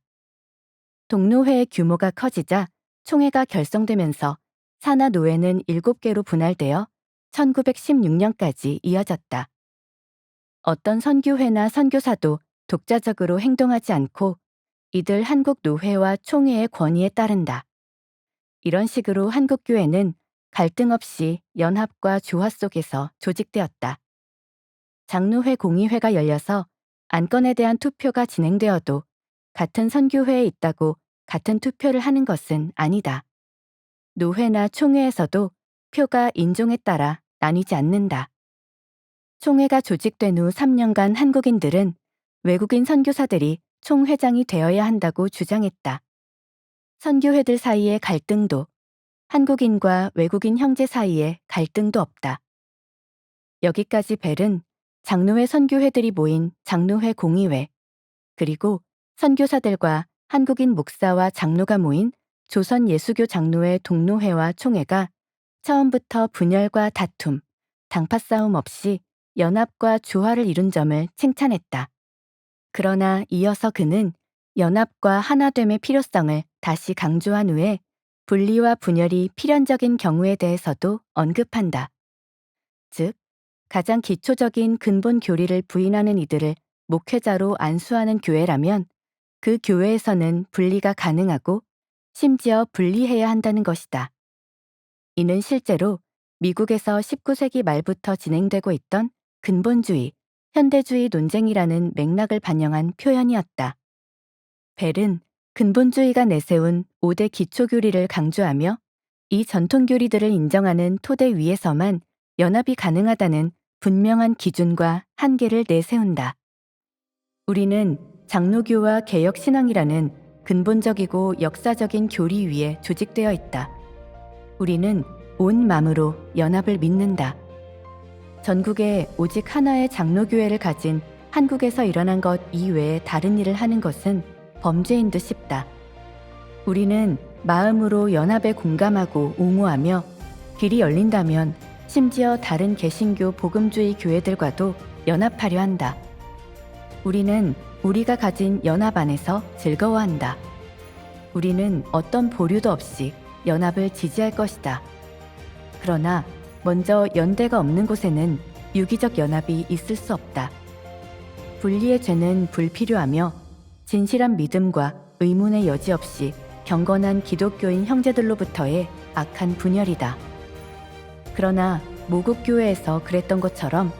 동로회의 규모가 커지자 총회가 결성되면서 산하 노회는 7개로 분할되어 1916년까지 이어졌다. 어떤 선교회나 선교사도 독자적으로 행동하지 않고 이들 한국 노회와 총회의 권위에 따른다. 이런 식으로 한국교회는 갈등 없이 연합과 조화 속에서 조직되었다. 장로회 공의회가 열려서 안건에 대한 투표가 진행되어도 같은 선교회에 있다고 같은 투표를 하는 것은 아니다. 노회나 총회에서도 표가 인종에 따라 나뉘지 않는다. 총회가 조직된 후 3년간 한국인들은 외국인 선교사들이 총회장이 되어야 한다고 주장했다. 선교회들 사이의 갈등도 한국인과 외국인 형제 사이의 갈등도 없다. 여기까지 벨은 장로회 선교회들이 모인 장로회 공의회, 그리고 선교사들과 한국인 목사와 장로가 모인 조선 예수교 장로회 동로회와 총회가 처음부터 분열과 다툼, 당파 싸움 없이 연합과 조화를 이룬 점을 칭찬했다. 그러나 이어서 그는 연합과 하나됨의 필요성을 다시 강조한 후에 분리와 분열이 필연적인 경우에 대해서도 언급한다. 즉, 가장 기초적인 근본 교리를 부인하는 이들을 목회자로 안수하는 교회라면 그 교회에서는 분리가 가능하고 심지어 분리해야 한다는 것이다. 이는 실제로 미국에서 19세기 말부터 진행되고 있던 근본주의, 현대주의 논쟁이라는 맥락을 반영한 표현이었다. 벨은 근본주의가 내세운 5대 기초교리를 강조하며 이 전통교리들을 인정하는 토대 위에서만 연합이 가능하다는 분명한 기준과 한계를 내세운다. 우리는 장로교와 개혁신앙이라는 근본적이고 역사적인 교리 위에 조직되어 있다. 우리는 온 마음으로 연합을 믿는다. 전국에 오직 하나의 장로교회를 가진 한국에서 일어난 것 이외에 다른 일을 하는 것은 범죄인 듯 싶다. 우리는 마음으로 연합에 공감하고 옹호하며 길이 열린다면 심지어 다른 개신교 복음주의 교회들과도 연합하려 한다. 우리는 우리가 가진 연합 안에서 즐거워한다. 우리는 어떤 보류도 없이 연합을 지지할 것이다. 그러나 먼저 연대가 없는 곳에는 유기적 연합이 있을 수 없다. 분리의 죄는 불필요하며 진실한 믿음과 의문의 여지 없이 경건한 기독교인 형제들로부터의 악한 분열이다. 그러나 모국교회에서 그랬던 것처럼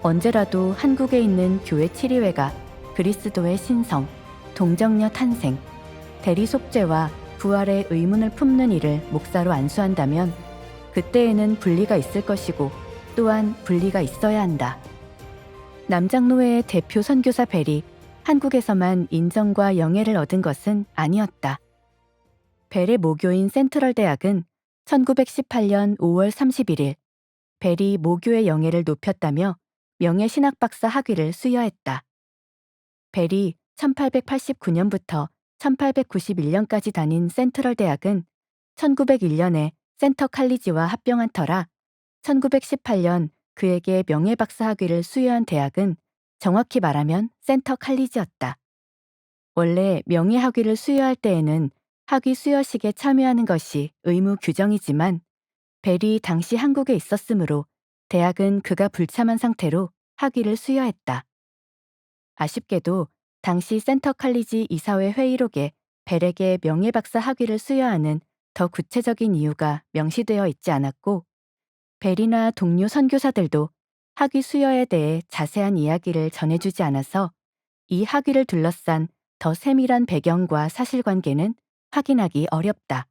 언제라도 한국에 있는 교회 7위회가 그리스도의 신성, 동정녀 탄생, 대리 속죄와 부활의 의문을 품는 이를 목사로 안수한다면 그때에는 분리가 있을 것이고 또한 분리가 있어야 한다. 남장로회의 대표 선교사 벨이 한국에서만 인정과 영예를 얻은 것은 아니었다. 벨의 모교인 센트럴 대학은 1918년 5월 31일 벨이 모교의 영예를 높였다며 명예신학박사 학위를 수여했다. 벨이 1889년부터 1891년까지 다닌 센트럴 대학은 1901년에 센터 칼리지와 합병한 터라 1918년 그에게 명예박사 학위를 수여한 대학은 정확히 말하면 센터 칼리지였다. 원래 명예학위를 수여할 때에는 학위 수여식에 참여하는 것이 의무 규정이지만 벨이 당시 한국에 있었으므로 대학은 그가 불참한 상태로 학위를 수여했다. 아쉽게도 당시 센터 칼리지 이사회 회의록에 벨에게 명예박사 학위를 수여하는 더 구체적인 이유가 명시되어 있지 않았고 벨이나 동료 선교사들도 학위 수여에 대해 자세한 이야기를 전해주지 않아서 이 학위를 둘러싼 더 세밀한 배경과 사실관계는 확인하기 어렵다.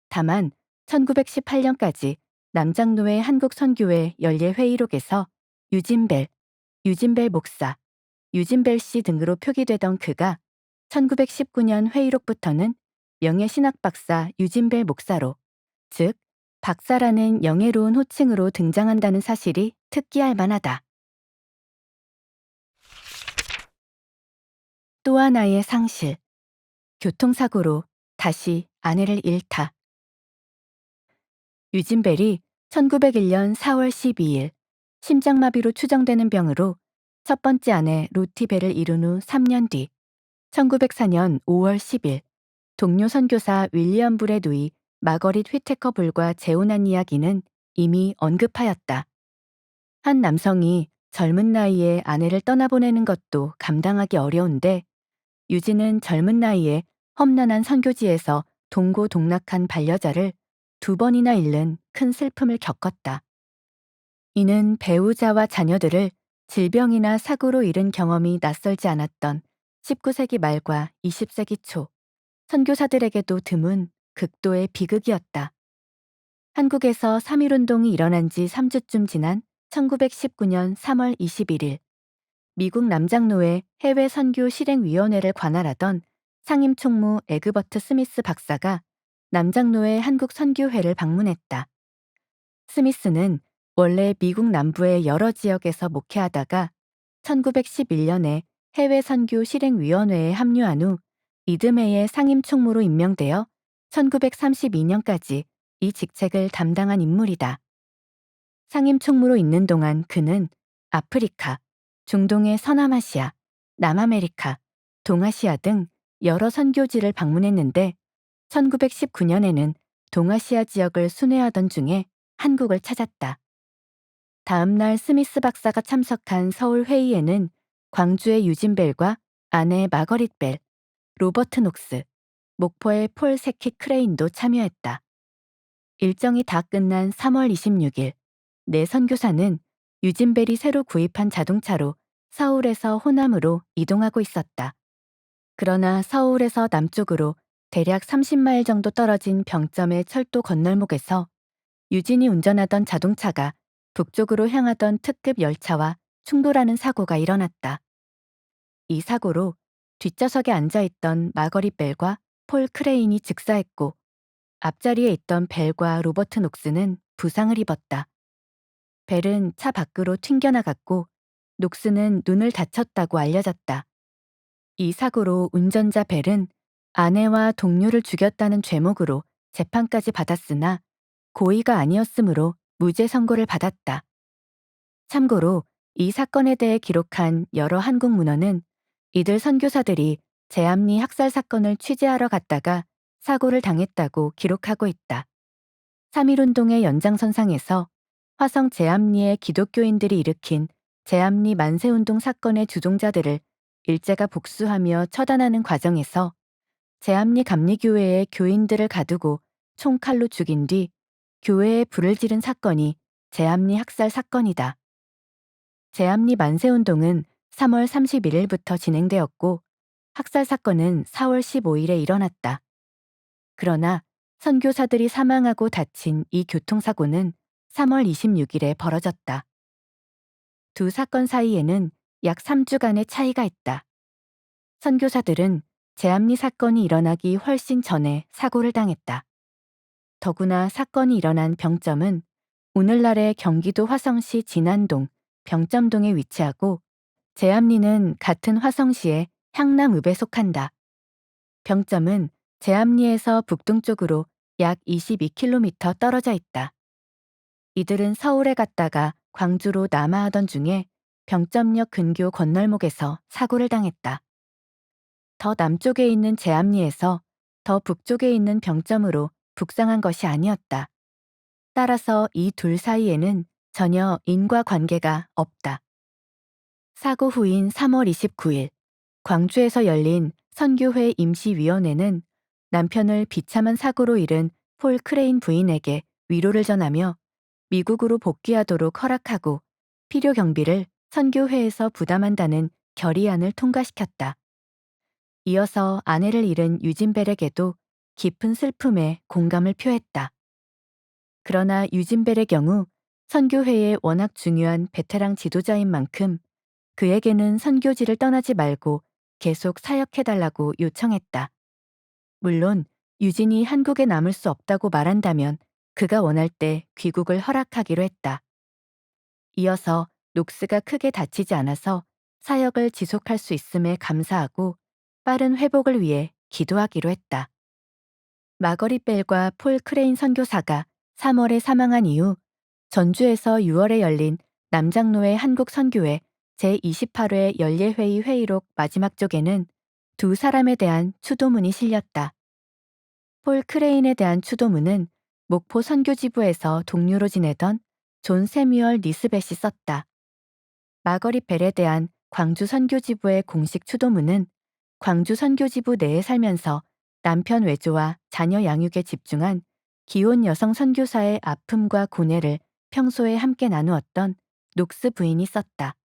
다만 1918년까지 남장로회 한국선교회 연례회의록에서 유진벨 목사, 유진벨 씨 등으로 표기되던 그가 1919년 회의록부터는 명예신학박사 유진벨 목사로, 즉 박사라는 영예로운 호칭으로 등장한다는 사실이 특기할 만하다. 또 하나의 상실. 교통사고로 다시 아내를 잃다. 유진벨이 1901년 4월 12일 심장마비로 추정되는 병으로 첫 번째 아내 로티벨을 이룬 후 3년 뒤 1904년 5월 10일 동료 선교사 윌리엄 불의 누이 마거릿 휘테커 불과 재혼한 이야기는 이미 언급하였다. 한 남성이 젊은 나이에 아내를 떠나보내는 것도 감당하기 어려운데 유진은 젊은 나이에 험난한 선교지에서 동고동락한 반려자를 2번이나 잃는 큰 슬픔을 겪었다. 이는 배우자와 자녀들을 질병이나 사고로 잃은 경험이 낯설지 않았던 19세기 말과 20세기 초 선교사들에게도 드문 극도의 비극이었다. 한국에서 3.1운동이 일어난 지 3주쯤 지난 1919년 3월 21일 미국 남장로회 해외 선교 실행위원회를 관할하던 상임총무 에그버트 스미스 박사가 남장로회 한국 선교회를 방문했다. 스미스는 원래 미국 남부의 여러 지역에서 목회하다가 1911년에 해외 선교 실행위원회에 합류한 후 이듬해에 상임총무로 임명되어 1932년까지 이 직책을 담당한 인물이다. 상임총무로 있는 동안 그는 아프리카, 중동의 서남아시아, 남아메리카, 동아시아 등 여러 선교지를 방문했는데 1919년에는 동아시아 지역을 순회하던 중에 한국을 찾았다. 다음 날 스미스 박사가 참석한 서울 회의에는 광주의 유진벨과 아내 마거릿 벨, 로버트 녹스, 목포의 폴 세키 크레인도 참여했다. 일정이 다 끝난 3월 26일, 네 선교사는 유진벨이 새로 구입한 자동차로 서울에서 호남으로 이동하고 있었다. 그러나 서울에서 남쪽으로 대략 30마일 정도 떨어진 병점의 철도 건널목에서 유진이 운전하던 자동차가 북쪽으로 향하던 특급 열차와 충돌하는 사고가 일어났다. 이 사고로 뒷좌석에 앉아있던 마거릿 벨과 폴 크레인이 즉사했고 앞자리에 있던 벨과 로버트 녹스는 부상을 입었다. 벨은 차 밖으로 튕겨나갔고 녹스는 눈을 다쳤다고 알려졌다. 이 사고로 운전자 벨은 아내와 동료를 죽였다는 죄목으로 재판까지 받았으나 고의가 아니었으므로 무죄 선고를 받았다. 참고로 이 사건에 대해 기록한 여러 한국 문헌은 이들 선교사들이 제암리 학살 사건을 취재하러 갔다가 사고를 당했다고 기록하고 있다. 3.1운동의 연장선상에서 화성 제암리의 기독교인들이 일으킨 제암리 만세운동 사건의 주동자들을 일제가 복수하며 처단하는 과정에서 제암리 감리교회의 교인들을 가두고 총칼로 죽인 뒤 교회에 불을 지른 사건이 제암리 학살 사건이다. 제암리 만세운동은 3월 31일부터 진행되었고 학살 사건은 4월 15일에 일어났다. 그러나 선교사들이 사망하고 다친 이 교통사고는 3월 26일에 벌어졌다. 두 사건 사이에는 약 3주간의 차이가 있다. 선교사들은 제암리 사건이 일어나기 훨씬 전에 사고를 당했다. 더구나 사건이 일어난 병점은 오늘날의 경기도 화성시 진안동 병점동에 위치하고 제암리는 같은 화성시의 향남읍에 속한다. 병점은 제암리에서 북동쪽으로 약 22km 떨어져 있다. 이들은 서울에 갔다가 광주로 남하하던 중에 병점역 근교 건널목에서 사고를 당했다. 더 남쪽에 있는 제암리에서 더 북쪽에 있는 병점으로 북상한 것이 아니었다. 따라서 이 둘 사이에는 전혀 인과관계가 없다. 사고 후인 3월 29일 광주에서 열린 선교회 임시위원회는 남편을 비참한 사고로 잃은 폴 크레인 부인에게 위로를 전하며 미국으로 복귀하도록 허락하고 필요 경비를 선교회에서 부담한다는 결의안을 통과시켰다. 이어서 아내를 잃은 유진벨에게도 깊은 슬픔에 공감을 표했다. 그러나 유진벨의 경우 선교회의 워낙 중요한 베테랑 지도자인 만큼 그에게는 선교지를 떠나지 말고 계속 사역해달라고 요청했다. 물론 유진이 한국에 남을 수 없다고 말한다면 그가 원할 때 귀국을 허락하기로 했다. 이어서 녹스가 크게 다치지 않아서 사역을 지속할 수 있음에 감사하고 빠른 회복을 위해 기도하기로 했다. 마거릿 벨과 폴 크레인 선교사가 3월에 사망한 이후 전주에서 6월에 열린 남장로의 한국 선교회 제28회 연례회의 회의록 마지막 쪽에는 두 사람에 대한 추도문이 실렸다. 폴 크레인에 대한 추도문은 목포 선교지부에서 동료로 지내던 존 세뮤얼 니스벳이 썼다. 마거릿 벨에 대한 광주 선교지부의 공식 추도문은 광주 선교지부 내에 살면서 남편 외조와 자녀 양육에 집중한 기혼 여성 선교사의 아픔과 고뇌를 평소에 함께 나누었던 녹스 부인이 썼다.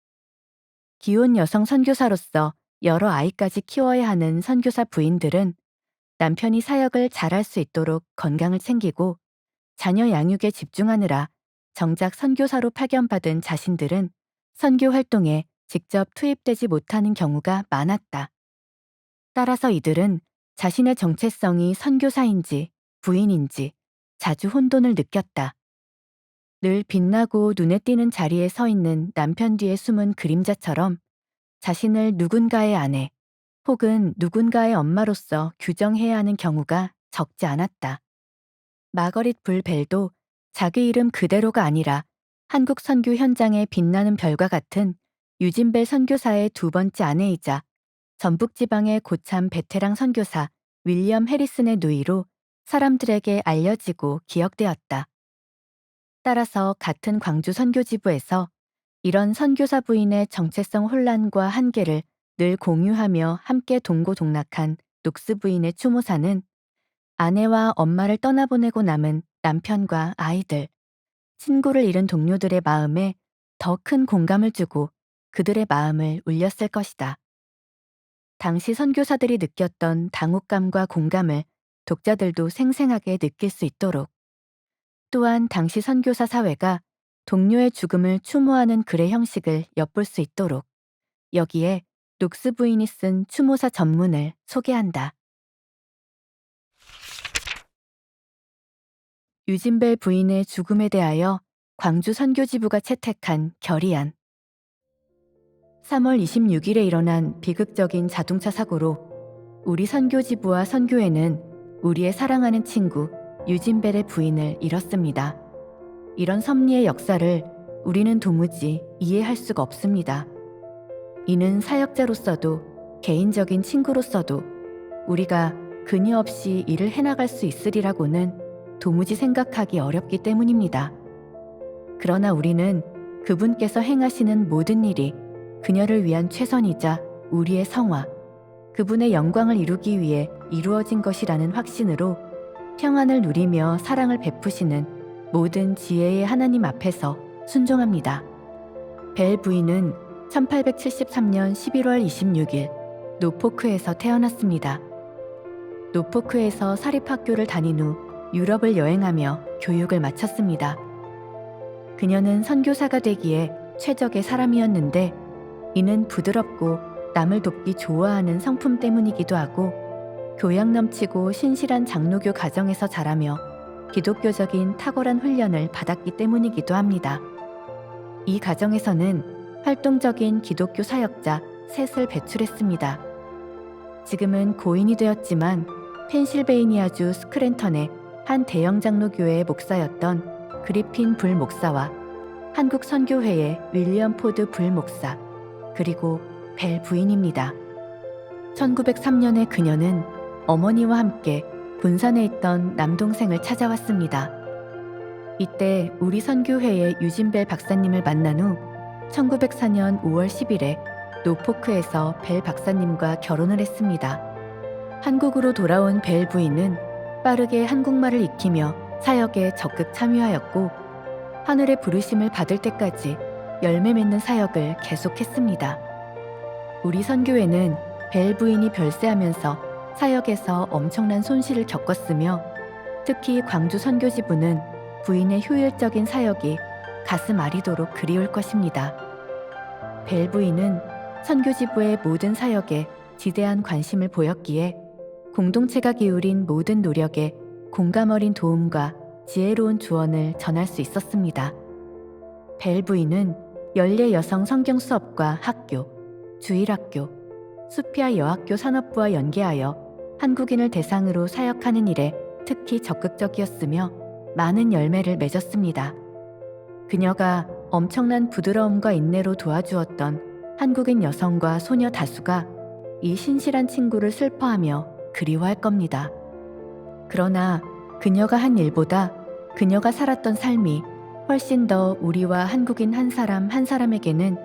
기혼 여성 선교사로서 여러 아이까지 키워야 하는 선교사 부인들은 남편이 사역을 잘할 수 있도록 건강을 챙기고 자녀 양육에 집중하느라 정작 선교사로 파견받은 자신들은 선교 활동에 직접 투입되지 못하는 경우가 많았다. 따라서 이들은 자신의 정체성이 선교사인지 부인인지 자주 혼돈을 느꼈다. 늘 빛나고 눈에 띄는 자리에 서 있는 남편 뒤에 숨은 그림자처럼 자신을 누군가의 아내 혹은 누군가의 엄마로서 규정해야 하는 경우가 적지 않았다. 마거릿 불 벨도 자기 이름 그대로가 아니라 한국 선교 현장의 빛나는 별과 같은 유진벨 선교사의 두 번째 아내이자 전북지방의 고참 베테랑 선교사 윌리엄 해리슨의 누이로 사람들에게 알려지고 기억되었다. 따라서 같은 광주 선교지부에서 이런 선교사 부인의 정체성 혼란과 한계를 늘 공유하며 함께 동고동락한 녹스 부인의 추모사는 아내와 엄마를 떠나보내고 남은 남편과 아이들, 친구를 잃은 동료들의 마음에 더 큰 공감을 주고 그들의 마음을 울렸을 것이다. 당시 선교사들이 느꼈던 당혹감과 공감을 독자들도 생생하게 느낄 수 있도록 또한 당시 선교사 사회가 동료의 죽음을 추모하는 글의 형식을 엿볼 수 있도록 여기에 녹스 부인이 쓴 추모사 전문을 소개한다. 유진벨 부인의 죽음에 대하여 광주 선교지부가 채택한 결의안. 3월 26일에 일어난 비극적인 자동차 사고로 우리 선교지부와 선교회는 우리의 사랑하는 친구 유진벨의 부인을 잃었습니다. 이런 섭리의 역사를 우리는 도무지 이해할 수가 없습니다. 이는 사역자로서도 개인적인 친구로서도 우리가 그녀 없이 일을 해나갈 수 있으리라고는 도무지 생각하기 어렵기 때문입니다. 그러나 우리는 그분께서 행하시는 모든 일이 그녀를 위한 최선이자 우리의 성화, 그분의 영광을 이루기 위해 이루어진 것이라는 확신으로 평안을 누리며 사랑을 베푸시는 모든 지혜의 하나님 앞에서 순종합니다. 벨 부인은 1873년 11월 26일 노포크에서 태어났습니다. 노포크에서 사립학교를 다닌 후 유럽을 여행하며 교육을 마쳤습니다. 그녀는 선교사가 되기에 최적의 사람이었는데 이는 부드럽고 남을 돕기 좋아하는 성품 때문이기도 하고 교양 넘치고 신실한 장로교 가정에서 자라며 기독교적인 탁월한 훈련을 받았기 때문이기도 합니다. 이 가정에서는 활동적인 기독교 사역자 셋을 배출했습니다. 지금은 고인이 되었지만 펜실베이니아주 스크랜턴의 한 대형 장로교회의 목사였던 그리핀 불 목사와 한국 선교회의 윌리엄 포드 불 목사, 그리고 벨 부인입니다. 1903년에 그녀는 어머니와 함께 군산에 있던 남동생을 찾아왔습니다. 이때 우리 선교회의 유진벨 박사님을 만난 후 1904년 5월 10일에 노포크에서 벨 박사님과 결혼을 했습니다. 한국으로 돌아온 벨 부인은 빠르게 한국말을 익히며 사역에 적극 참여하였고 하늘의 부르심을 받을 때까지 열매 맺는 사역을 계속했습니다. 우리 선교회는 벨 부인이 별세하면서 사역에서 엄청난 손실을 겪었으며 특히 광주 선교지부는 부인의 효율적인 사역이 가슴 아리도록 그리울 것입니다. 벨 부인은 선교지부의 모든 사역에 지대한 관심을 보였기에 공동체가 기울인 모든 노력에 공감 어린 도움과 지혜로운 조언을 전할 수 있었습니다. 벨 부인은 연례 여성 성경 수업과 학교, 주일학교, 수피아 여학교 산업부와 연계하여 한국인을 대상으로 사역하는 일에 특히 적극적이었으며 많은 열매를 맺었습니다. 그녀가 엄청난 부드러움과 인내로 도와주었던 한국인 여성과 소녀 다수가 이 신실한 친구를 슬퍼하며 그리워할 겁니다. 그러나 그녀가 한 일보다 그녀가 살았던 삶이 훨씬 더 우리와 한국인 한 사람 한 사람에게는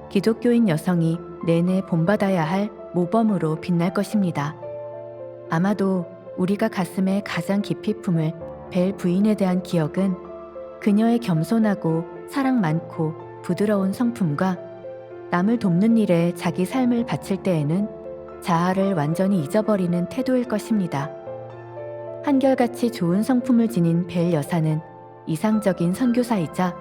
기독교인 여성이 내내 본받아야 할 모범으로 빛날 것입니다. 아마도 우리가 가슴에 가장 깊이 품을 벨 부인에 대한 기억은 그녀의 겸손하고 사랑 많고 부드러운 성품과 남을 돕는 일에 자기 삶을 바칠 때에는 자아를 완전히 잊어버리는 태도일 것입니다. 한결같이 좋은 성품을 지닌 벨 여사는 이상적인 선교사이자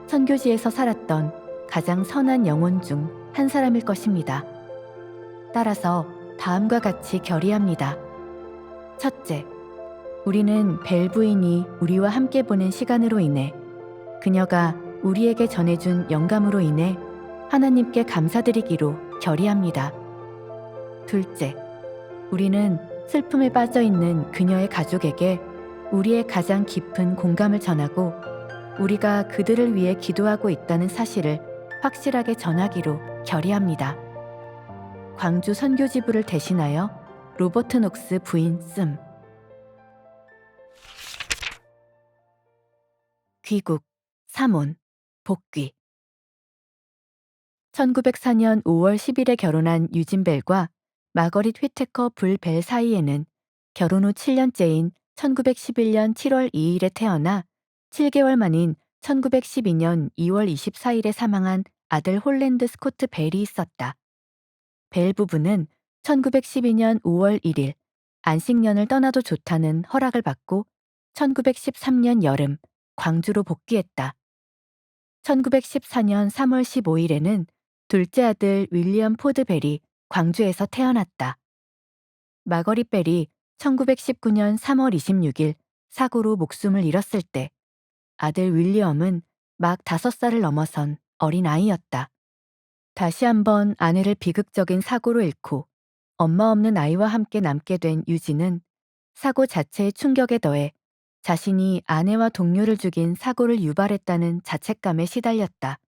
선교지에서 살았던 가장 선한 영혼 중 한 사람일 것입니다. 따라서 다음과 같이 결의합니다. 첫째, 우리는 벨 부인이 우리와 함께 보낸 시간으로 인해 그녀가 우리에게 전해준 영감으로 인해 하나님께 감사드리기로 결의합니다. 둘째, 우리는 슬픔에 빠져 있는 그녀의 가족에게 우리의 가장 깊은 공감을 전하고 우리가 그들을 위해 기도하고 있다는 사실을 확실하게 전하기로 결의합니다. 광주 선교지부를 대신하여 로버트 녹스 부인 씀. 귀국, 사몬, 복귀. 1904년 5월 10일에 결혼한 유진벨과 마거릿 휘테커 불 벨 사이에는 결혼 후 7년째인 1911년 7월 2일에 태어나 7개월 만인 1912년 2월 24일에 사망한 아들 홀랜드 스코트 벨이 있었다. 벨 부부는 1912년 5월 1일 안식년을 떠나도 좋다는 허락을 받고 1913년 여름 광주로 복귀했다. 1914년 3월 15일에는 둘째 아들 윌리엄 포드 벨이 광주에서 태어났다. 마거릿 벨이 1919년 3월 26일 사고로 목숨을 잃었을 때 아들 윌리엄은 막 5살을 넘어선 어린 아이였다. 다시 한번 아내를 비극적인 사고로 잃고 엄마 없는 아이와 함께 남게 된 유진은 사고 자체의 충격에 더해 자신이 아내와 동료를 죽인 사고를 유발했다는 자책감에 시달렸다.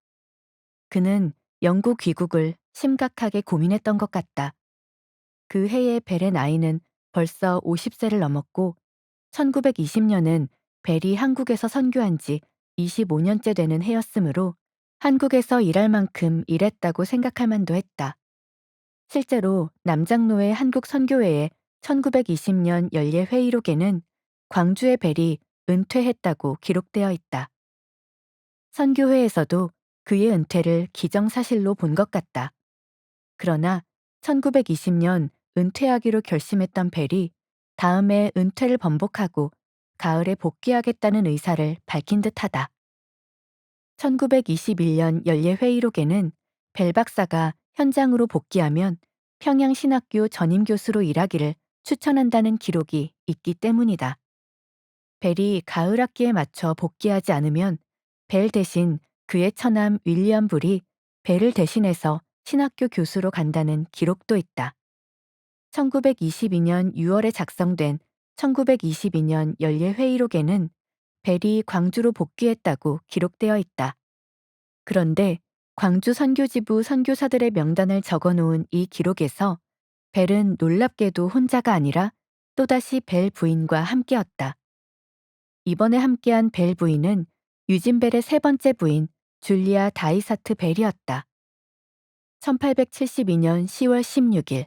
그는 영구 귀국을 심각하게 고민했던 것 같다. 그 해에 벨의 나이는 벌써 50세를 넘었고 1920년은 벨이 한국에서 선교한 지 25년째 되는 해였으므로 한국에서 일할 만큼 일했다고 생각할 만도 했다. 실제로 남장로의 한국선교회의 1920년 연례회의록에는 광주의 벨이 은퇴했다고 기록되어 있다. 선교회에서도 그의 은퇴를 기정사실로 본 것 같다. 그러나 1920년 은퇴하기로 결심했던 벨이 다음해 은퇴를 번복하고 가을에 복귀하겠다는 의사를 밝힌 듯하다. 1921년 연례회의록에는 벨 박사가 현장으로 복귀하면 평양신학교 전임교수로 일하기를 추천한다는 기록이 있기 때문이다. 벨이 가을 학기에 맞춰 복귀하지 않으면 벨 대신 그의 처남 윌리엄 불이 벨을 대신해서 신학교 교수로 간다는 기록도 있다. 1922년 6월에 작성된 1922년 연례회의록에는 벨이 광주로 복귀했다고 기록되어 있다. 그런데 광주 선교지부 선교사들의 명단을 적어 놓은 이 기록에서 벨은 놀랍게도 혼자가 아니라 또다시 벨 부인과 함께였다. 이번에 함께한 벨 부인은 유진 벨의 세 번째 부인 줄리아 다이사트 벨이었다. 1872년 10월 16일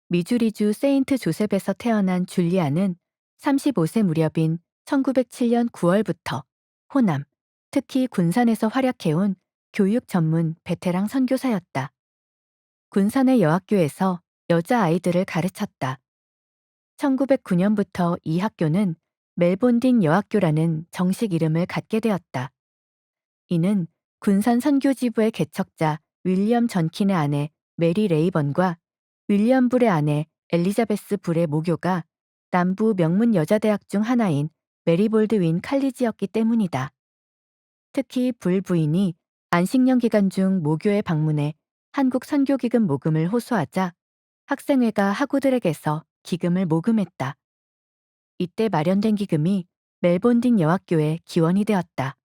미주리주 세인트 조셉에서 태어난 줄리아는 35세 무렵인 1907년 9월부터 호남, 특히 군산에서 활약해온 교육 전문 베테랑 선교사였다. 군산의 여학교에서 여자아이들을 가르쳤다. 1909년부터 이 학교는 멜본딘 여학교라는 정식 이름을 갖게 되었다. 이는 군산 선교지부의 개척자 윌리엄 전킨의 아내 메리 레이번과 윌리엄 불의 아내 엘리자베스 불의 모교가 남부 명문 여자대학 중 하나인 메리볼드윈 칼리지였기 때문이다. 특히 불 부인이 안식년 기간 중 모교에 방문해 한국 선교기금 모금을 호소하자 학생회가 학우들에게서 기금을 모금했다. 이때 마련된 기금이 멜본딘 여학교의 기원이 되었다.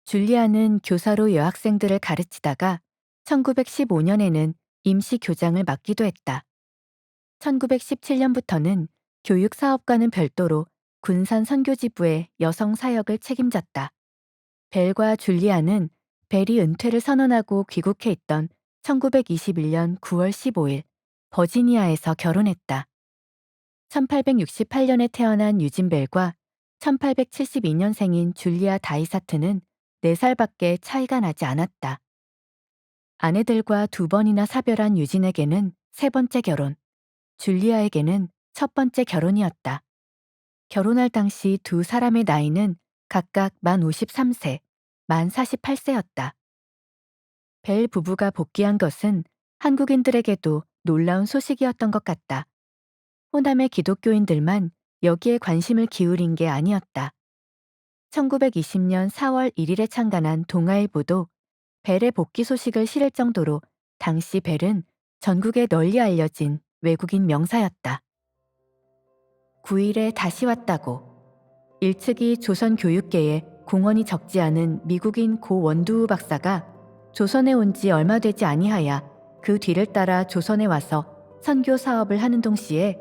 줄리아는 교사로 여학생들을 가르치다가 1915년에는 임시 교장을 맡기도 했다. 1917년부터는 교육사업과는 별도로 군산 선교지부의 여성 사역을 책임졌다. 벨과 줄리아는 벨이 은퇴를 선언하고 귀국해 있던 1921년 9월 15일 버지니아에서 결혼했다. 1868년에 태어난 유진 벨과 1872년생인 줄리아 다이사트는 4살밖에 차이가 나지 않았다. 아내들과 2번이나 사별한 유진에게는 세 번째 결혼, 줄리아에게는 첫 번째 결혼이었다. 결혼할 당시 두 사람의 나이는 각각 만 53세, 만 48세였다. 벨 부부가 복귀한 것은 한국인들에게도 놀라운 소식이었던 것 같다. 호남의 기독교인들만 여기에 관심을 기울인 게 아니었다. 1920년 4월 1일에 창간한 동아일보도 벨의 복귀 소식을 실을 정도로 당시 벨은 전국에 널리 알려진 외국인 명사였다. 9일에 다시 왔다고. 일측이 조선 교육계에 공헌이 적지 않은 미국인 고 원두우 박사가 조선에 온 지 얼마 되지 아니하야 그 뒤를 따라 조선에 와서 선교 사업을 하는 동시에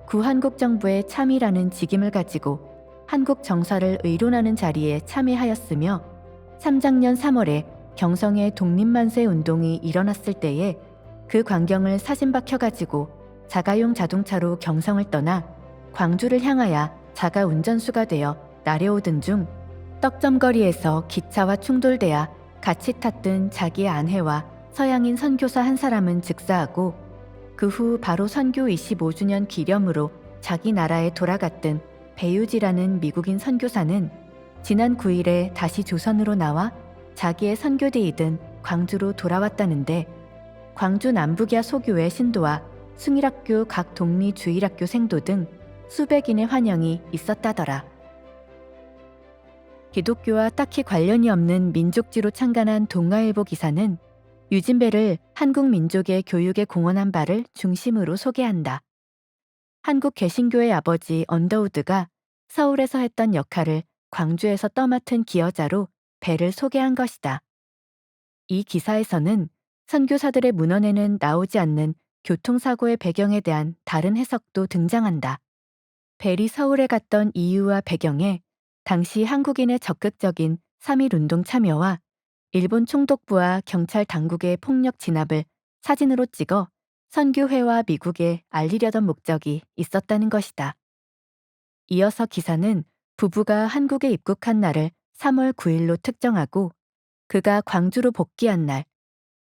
구한국 정부의 참의라는 직임을 가지고 한국 정사를 의론하는 자리에 참여하였으며 삼작년 3월에 경성의 독립만세 운동이 일어났을 때에 그 광경을 사진 박혀가지고 자가용 자동차로 경성을 떠나 광주를 향하여 자가 운전수가 되어 나려오던 중 떡점거리에서 기차와 충돌되어 같이 탔던 자기의 아내와 서양인 선교사 한 사람은 즉사하고 그 후 바로 선교 25주년 기념으로 자기 나라에 돌아갔던 배유지라는 미국인 선교사는 지난 9일에 다시 조선으로 나와 자기의 선교대이던 광주로 돌아왔다는데 광주 남북야 소교회 신도와 숭일학교 각 독리 주일학교 생도 등 수백인의 환영이 있었다더라. 기독교와 딱히 관련이 없는 민족지로 창간한 동아일보 기사는 유진벨을 한국 민족의 교육에 공헌한 바를 중심으로 소개한다. 한국 개신교의 아버지 언더우드가 서울에서 했던 역할을 광주에서 떠맡은 기여자로 벨을 소개한 것이다. 이 기사에서는 선교사들의 문헌에는 나오지 않는 교통사고의 배경에 대한 다른 해석도 등장한다. 벨이 서울에 갔던 이유와 배경에 당시 한국인의 적극적인 3.1운동 참여와 일본 총독부와 경찰 당국의 폭력 진압을 사진으로 찍어 선교회와 미국에 알리려던 목적이 있었다는 것이다. 이어서 기사는 부부가 한국에 입국한 날을 3월 9일로 특정하고 그가 광주로 복귀한 날,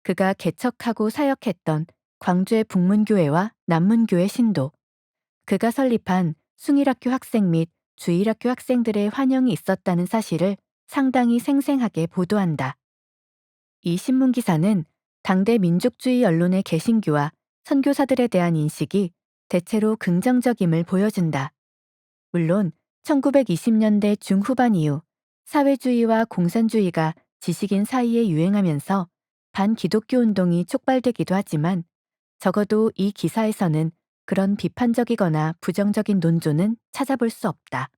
그가 개척하고 사역했던 광주의 북문교회와 남문교회 신도, 그가 설립한 숭일학교 학생 및 주일학교 학생들의 환영이 있었다는 사실을 상당히 생생하게 보도한다. 이 신문 기사는 당대 민족주의 언론의 개신교와 선교사들에 대한 인식이 대체로 긍정적임을 보여준다. 물론 1920년대 중후반 이후 사회주의와 공산주의가 지식인 사이에 유행하면서 반기독교 운동이 촉발되기도 하지만 적어도 이 기사에서는 그런 비판적이거나 부정적인 논조는 찾아볼 수 없다.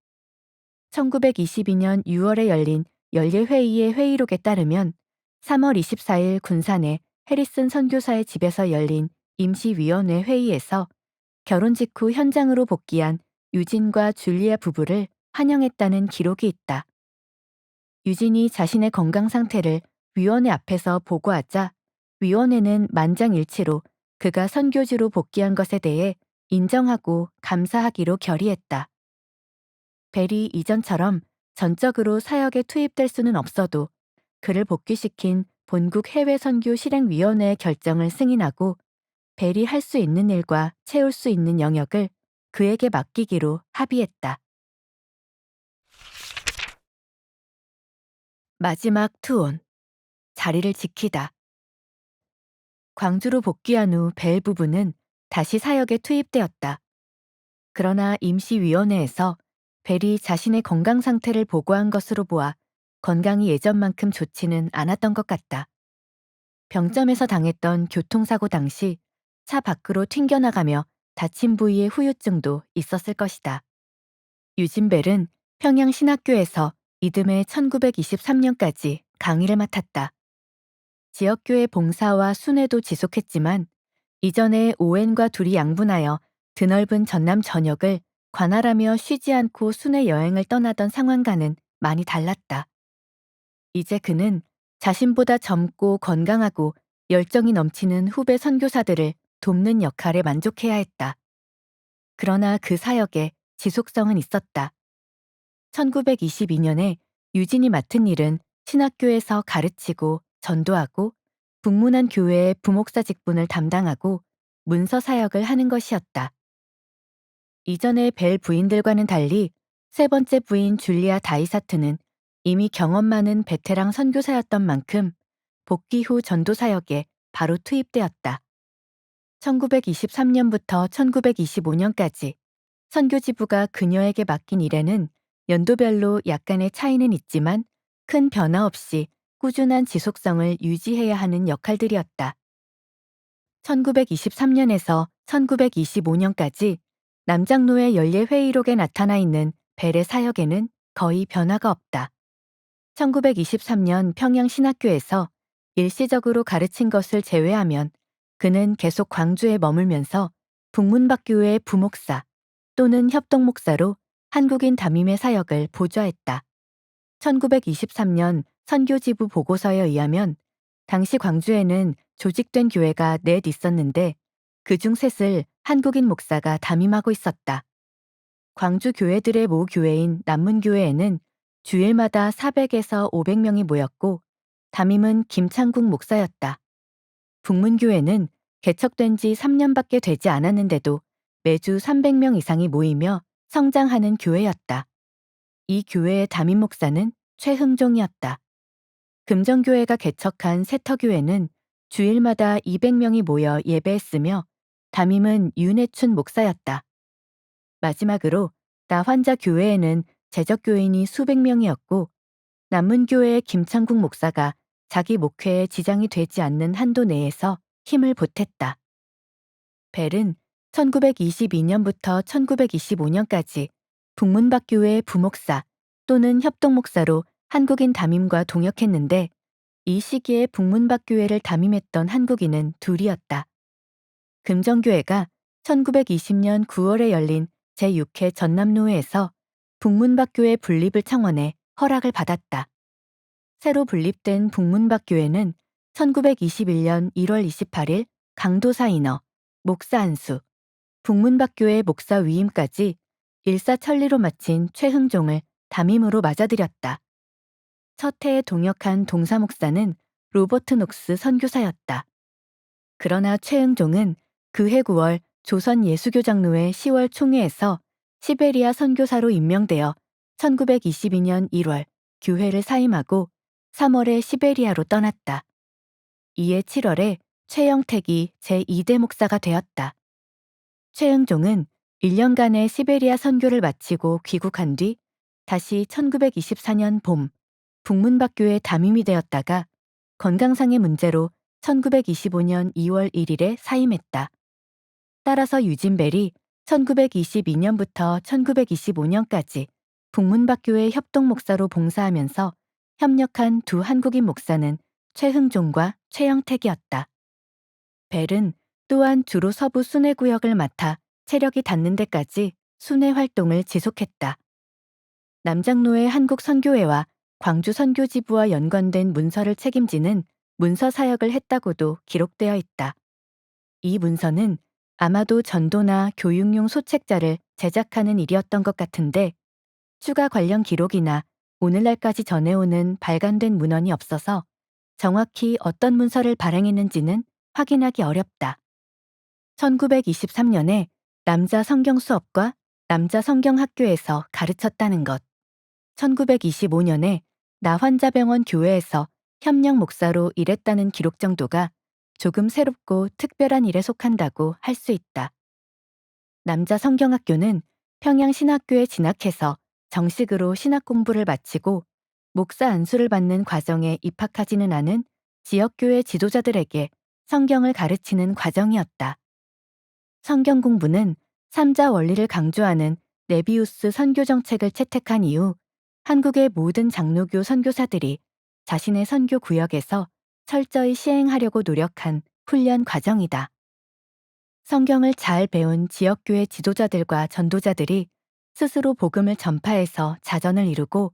1922년 6월에 열린 연례회의의 회의록에 따르면 3월 24일 군산의 해리슨 선교사의 집에서 열린 임시위원회 회의에서 결혼 직후 현장으로 복귀한 유진과 줄리아 부부를 환영했다는 기록이 있다. 유진이 자신의 건강 상태를 위원회 앞에서 보고하자 위원회는 만장일치로 그가 선교지로 복귀한 것에 대해 인정하고 감사하기로 결의했다. 벨이 이전처럼 전적으로 사역에 투입될 수는 없어도 그를 복귀시킨 본국 해외선교실행위원회의 결정을 승인하고 벨이 할 수 있는 일과 채울 수 있는 영역을 그에게 맡기기로 합의했다. 마지막 투혼. 자리를 지키다. 광주로 복귀한 후 벨 부부는 다시 사역에 투입되었다. 그러나 임시위원회에서 벨이 자신의 건강 상태를 보고한 것으로 보아 건강이 예전만큼 좋지는 않았던 것 같다. 병점에서 당했던 교통사고 당시 차 밖으로 튕겨나가며 다친 부위의 후유증도 있었을 것이다. 유진 벨은 평양신학교에서 이듬해 1923년까지 강의를 맡았다. 지역교회 봉사와 순회도 지속했지만 이전에 오웬과 둘이 양분하여 드넓은 전남 전역을 관할하며 쉬지 않고 순회 여행을 떠나던 상황과는 많이 달랐다. 이제 그는 자신보다 젊고 건강하고 열정이 넘치는 후배 선교사들을 돕는 역할에 만족해야 했다. 그러나 그 사역에 지속성은 있었다. 1922년에 유진이 맡은 일은 신학교에서 가르치고 전도하고 북문안 교회의 부목사 직분을 담당하고 문서 사역을 하는 것이었다. 이전의 벨 부인들과는 달리 세 번째 부인 줄리아 다이사트는 이미 경험 많은 베테랑 선교사였던 만큼 복귀 후 전도 사역에 바로 투입되었다. 1923년부터 1925년까지 선교지부가 그녀에게 맡긴 일에는 연도별로 약간의 차이는 있지만 큰 변화 없이 꾸준한 지속성을 유지해야 하는 역할들이었다. 1923년에서 1925년까지 남장로의 연례회의록에 나타나 있는 벨의 사역에는 거의 변화가 없다. 1923년 평양신학교에서 일시적으로 가르친 것을 제외하면 그는 계속 광주에 머물면서 북문박교회 부목사 또는 협동목사로 한국인 담임의 사역을 보좌했다. 1923년 선교지부 보고서에 의하면 당시 광주에는 조직된 교회가 넷 있었는데 그중 셋을 한국인 목사가 담임하고 있었다. 광주 교회들의 모 교회인 남문교회에는 주일마다 400에서 500명이 모였고 담임은 김창국 목사였다. 북문교회는 개척된 지 3년밖에 되지 않았는데도 매주 300명 이상이 모이며 성장하는 교회였다. 이 교회의 담임 목사는 최흥종이었다. 금정교회가 개척한 세터교회는 주일마다 200명이 모여 예배했으며 담임은 윤해춘 목사였다. 마지막으로 나환자교회에는 재적교인이 수백 명이었고 남문교회의 김창국 목사가 자기 목회에 지장이 되지 않는 한도 내에서 힘을 보탰다. 벨은 1922년부터 1925년까지 북문박교회 부목사 또는 협동목사로 한국인 담임과 동역했는데 이 시기에 북문박교회를 담임했던 한국인은 둘이었다. 금정교회가 1920년 9월에 열린 제6회 전남노회에서 북문박교회 분립을 청원해 허락을 받았다. 새로 분립된 북문박교회는 1921년 1월 28일 강도사 인허, 목사 안수, 북문박교회 목사 위임까지 일사천리로 마친 최흥종을 담임으로 맞아들였다. 첫 해에 동역한 동사 목사는 로버트 녹스 선교사였다. 그러나 최흥종은 그해 9월 조선 예수교장로회 10월 총회에서 시베리아 선교사로 임명되어 1922년 1월 교회를 사임하고 3월에 시베리아로 떠났다. 이해 7월에 최영택이 제2대 목사가 되었다. 최응종은 1년간의 시베리아 선교를 마치고 귀국한 뒤 다시 1924년 봄 북문박교회 담임이 되었다가 건강상의 문제로 1925년 2월 1일에 사임했다. 따라서 유진벨이 1922년부터 1925년까지 북문박교회 협동목사로 봉사하면서 협력한 두 한국인 목사는 최흥종과 최영택이었다. 벨은 또한 주로 서부 순회구역을 맡아 체력이 닿는 데까지 순회 활동을 지속했다. 남장로의 한국선교회와 광주선교지부와 연관된 문서를 책임지는 문서 사역을 했다고도 기록되어 있다. 이 문서는 아마도 전도나 교육용 소책자를 제작하는 일이었던 것 같은데 추가 관련 기록이나 오늘날까지 전해오는 발간된 문헌이 없어서 정확히 어떤 문서를 발행했는지는 확인하기 어렵다. 1923년에 남자 성경 수업과 남자 성경학교에서 가르쳤다는 것. 1925년에 나환자병원 교회에서 협력 목사로 일했다는 기록 정도가 조금 새롭고 특별한 일에 속한다고 할 수 있다. 남자 성경학교는 평양신학교에 진학해서 정식으로 신학 공부를 마치고 목사 안수를 받는 과정에 입학하지는 않은 지역교회 지도자들에게 성경을 가르치는 과정이었다. 성경 공부는 삼자 원리를 강조하는 네비우스 선교 정책을 채택한 이후 한국의 모든 장로교 선교사들이 자신의 선교 구역에서 철저히 시행하려고 노력한 훈련 과정이다. 성경을 잘 배운 지역교회 지도자들과 전도자들이 스스로 복음을 전파해서 자전을 이루고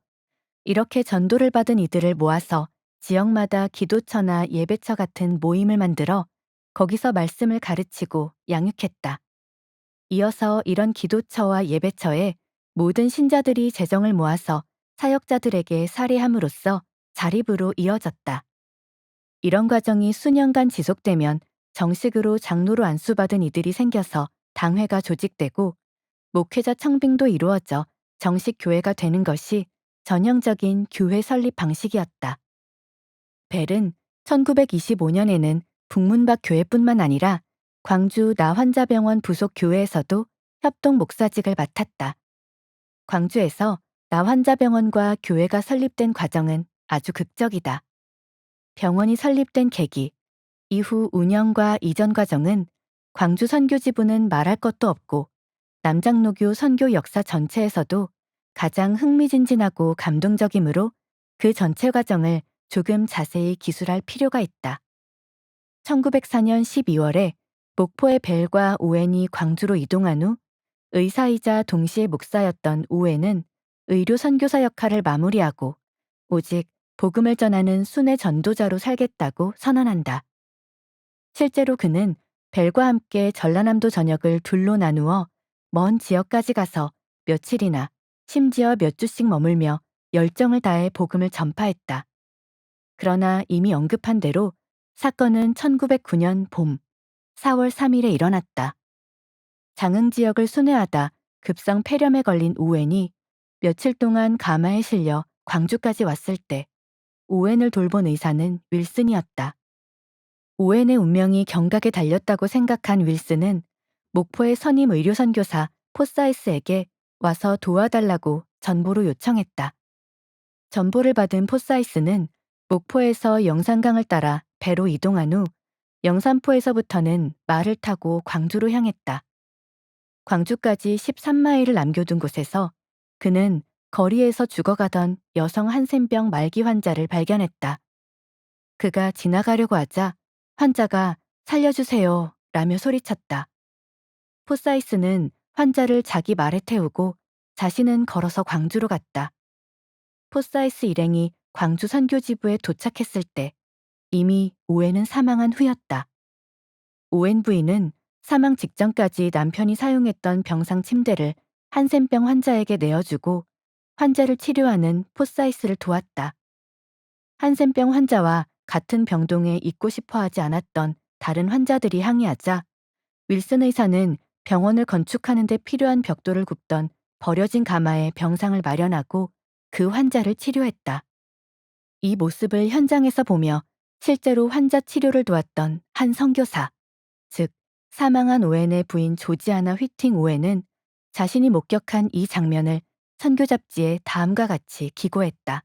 이렇게 전도를 받은 이들을 모아서 지역마다 기도처나 예배처 같은 모임을 만들어 거기서 말씀을 가르치고 양육했다. 이어서 이런 기도처와 예배처에 모든 신자들이 재정을 모아서 사역자들에게 살해함으로써 자립으로 이어졌다. 이런 과정이 수년간 지속되면 정식으로 장로로 안수받은 이들이 생겨서 당회가 조직되고 목회자 청빙도 이루어져 정식 교회가 되는 것이 전형적인 교회 설립 방식이었다. 벨은 1925년에는 북문박 교회뿐만 아니라 광주 나환자병원 부속 교회에서도 협동 목사직을 맡았다. 광주에서 나환자병원과 교회가 설립된 과정은 아주 극적이다. 병원이 설립된 계기, 이후 운영과 이전 과정은 광주 선교지부는 말할 것도 없고 남장로교 선교 역사 전체에서도 가장 흥미진진하고 감동적이므로 그 전체 과정을 조금 자세히 기술할 필요가 있다. 1904년 12월에 목포의 벨과 오웬이 광주로 이동한 후 의사이자 동시에 목사였던 오웬은 의료 선교사 역할을 마무리하고 오직 복음을 전하는 순회 전도자로 살겠다고 선언한다. 실제로 그는 벨과 함께 전라남도 전역을 둘로 나누어 먼 지역까지 가서 며칠이나 심지어 몇 주씩 머물며 열정을 다해 복음을 전파했다. 그러나 이미 언급한 대로 사건은 1909년 봄 4월 3일에 일어났다. 장흥 지역을 순회하다 급성 폐렴에 걸린 오웬이 며칠 동안 가마에 실려 광주까지 왔을 때 오웬을 돌본 의사는 윌슨이었다. 오웬의 운명이 경각에 달렸다고 생각한 윌슨은 목포의 선임 의료선교사 포사이스에게 와서 도와달라고 전보로 요청했다. 전보를 받은 포사이스는 목포에서 영산강을 따라 배로 이동한 후 영산포에서부터는 말을 타고 광주로 향했다. 광주까지 13마일을 남겨둔 곳에서 그는 거리에서 죽어가던 여성 한센병 말기 환자를 발견했다. 그가 지나가려고 하자 환자가 살려주세요 라며 소리쳤다. 포사이스는 환자를 자기 말에 태우고 자신은 걸어서 광주로 갔다. 포사이스 일행이 광주 선교지부에 도착했을 때 이미 오웬은 사망한 후였다. 오웬 부인은 사망 직전까지 남편이 사용했던 병상 침대를 한센병 환자에게 내어주고 환자를 치료하는 포사이스를 도왔다. 한센병 환자와 같은 병동에 있고 싶어 하지 않았던 다른 환자들이 항의하자 윌슨 의사는 병원을 건축하는 데 필요한 벽돌을 굽던 버려진 가마에 병상을 마련하고 그 환자를 치료했다. 이 모습을 현장에서 보며 실제로 환자 치료를 도왔던 한 선교사, 즉 사망한 오웬의 부인 조지아나 휘팅 오웬은 자신이 목격한 이 장면을 선교 잡지에 다음과 같이 기고했다.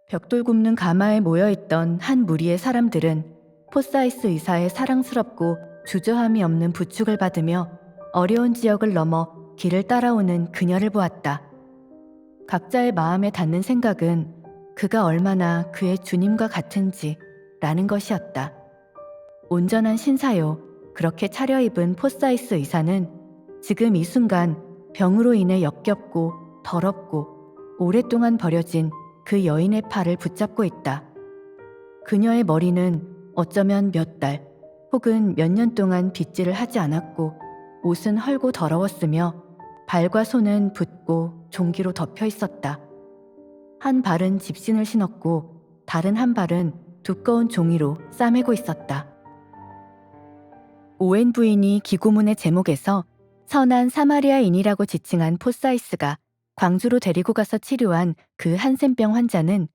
벽돌 굽는 가마에 모여있던 한 무리의 사람들은 포사이스 의사의 사랑스럽고 주저함이 없는 부축을 받으며 어려운 지역을 넘어 길을 따라오는 그녀를 보았다. 각자의 마음에 닿는 생각은 그가 얼마나 그의 주님과 같은지 라는 것이었다. 온전한 신사요. 그렇게 차려입은 포사이스 의사는 지금 이 순간 병으로 인해 역겹고 더럽고 오랫동안 버려진 그 여인의 팔을 붙잡고 있다. 그녀의 머리는 어쩌면 몇 달 혹은 몇 년 동안 빗질을 하지 않았고 옷은 헐고 더러웠으며 발과 손은 붓고 종기로 덮여 있었다. 한 발은 집신을 신었고 다른 한 발은 두꺼운 종이로 싸매고 있었다. 오웬 부인이 기고문의 제목에서 선한 사마리아인이라고 지칭한 포사이스가 광주로 데리고 가서 치료한 그 한센병 환자는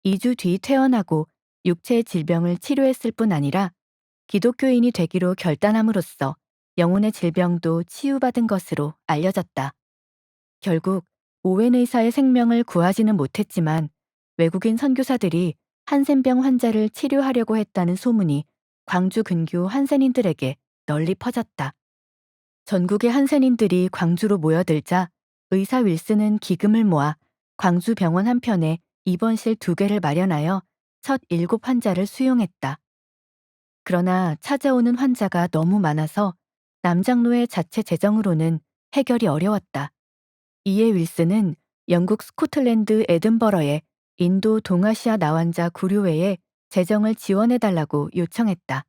2주 뒤 퇴원하고 육체의 질병을 치료했을 뿐 아니라 기독교인이 되기로 결단함으로써 영혼의 질병도 치유받은 것으로 알려졌다. 결국 오웬 의사의 생명을 구하지는 못했지만 외국인 선교사들이 한센병 환자를 치료하려고 했다는 소문이 광주 근교 한센인들에게 널리 퍼졌다. 전국의 한센인들이 광주로 모여들자 의사 윌슨은 기금을 모아 광주 병원 한편에 입원실 2개를 마련하여 첫 7 환자를 수용했다. 그러나 찾아오는 환자가 너무 많아서 남장로의 자체 재정으로는 해결이 어려웠다. 이에 윌슨은 영국 스코틀랜드 에든버러에 인도 동아시아 나환자 구료회에 재정을 지원해달라고 요청했다.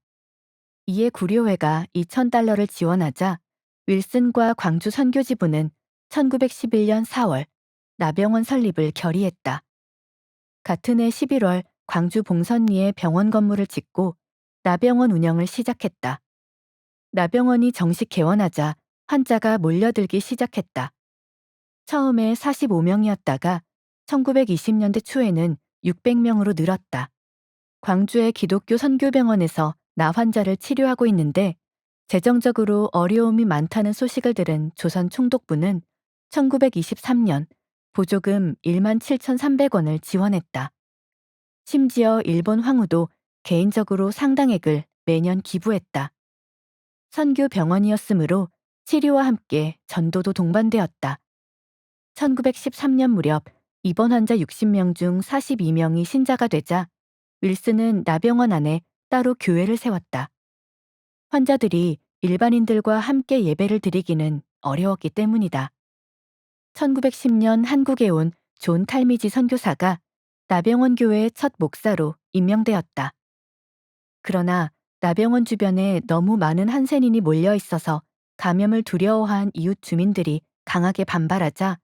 이에 구료회가 $2,000를 지원하자 윌슨과 광주 선교지부는 1911년 4월 나병원 설립을 결의했다. 같은 해 11월 광주 봉선리에 병원 건물을 짓고 나병원 운영을 시작했다. 나병원이 정식 개원하자 환자가 몰려들기 시작했다. 처음에 45명이었다가 1920년대 초에는 600명으로 늘었다. 광주의 기독교 선교병원에서 나 환자를 치료하고 있는데 재정적으로 어려움이 많다는 소식을 들은 조선 총독부는 1923년 보조금 17,300원을 지원했다. 심지어 일본 황후도 개인적으로 상당액을 매년 기부했다. 선교 병원이었으므로 치료와 함께 전도도 동반되었다. 1913년 무렵 입원 환자 60명 중 42명이 신자가 되자 윌슨은 나병원 안에 따로 교회를 세웠다. 환자들이 일반인들과 함께 예배를 드리기는 어려웠기 때문이다. 1910년 한국에 온 존 탈미지 선교사가 나병원 교회의 첫 목사로 임명되었다. 그러나 나병원 주변에 너무 많은 한센인이 몰려 있어서 감염을 두려워한 이웃 주민들이 강하게 반발하자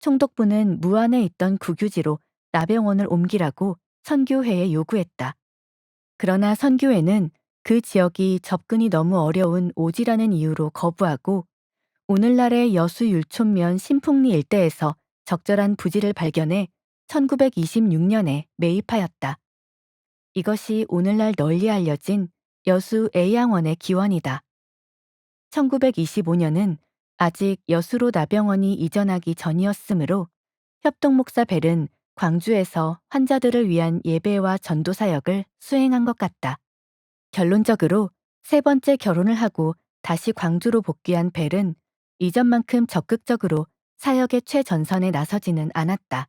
총독부는 무안에 있던 국유지로 나병원을 옮기라고 선교회에 요구했다. 그러나 선교회는 그 지역이 접근이 너무 어려운 오지라는 이유로 거부하고 오늘날의 여수 율촌면 신풍리 일대에서 적절한 부지를 발견해 1926년에 매입하였다. 이것이 오늘날 널리 알려진 여수 애양원의 기원이다. 1925년은 아직 여수로 나병원이 이전하기 전이었으므로 협동목사 벨은 광주에서 환자들을 위한 예배와 전도 사역을 수행한 것 같다. 결론적으로 3번째 결혼을 하고 다시 광주로 복귀한 벨은 이전만큼 적극적으로 사역의 최전선에 나서지는 않았다.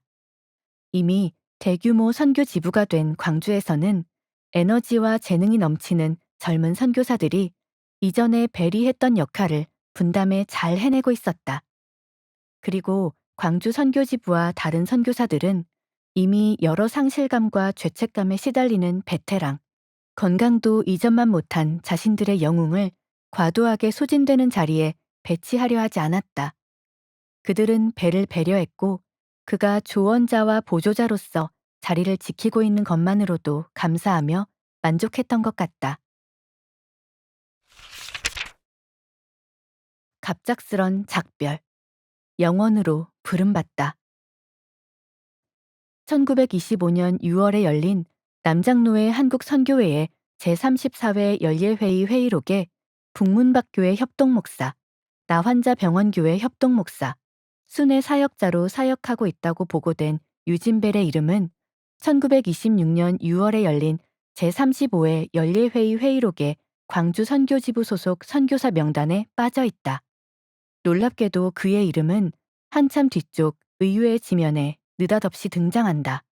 이미 대규모 선교 지부가 된 광주에서는 에너지와 재능이 넘치는 젊은 선교사들이 이전에 벨이 했던 역할을 분담해 잘 해내고 있었다. 그리고 광주 선교지부와 다른 선교사들은 이미 여러 상실감과 죄책감에 시달리는 베테랑, 건강도 이전만 못한 자신들의 영웅을 과도하게 소진되는 자리에 배치하려 하지 않았다. 그들은 벨을 배려했고 그가 조언자와 보조자로서 자리를 지키고 있는 것만으로도 감사하며 만족했던 것 같다. 갑작스런 작별, 영원으로 부름받다. 1925년 6월에 열린 남장로의 한국선교회의 제34회 연례회의 회의록에 북문박교회 협동목사, 나환자병원교회 협동목사, 순회 사역자로 사역하고 있다고 보고된 유진벨의 이름은 1926년 6월에 열린 제35회 연례회의 회의록에 광주 선교지부 소속 선교사 명단에 빠져 있다. 놀랍게도 그의 이름은 한참 뒤쪽 의회 지면에 느닷없이 등장한다.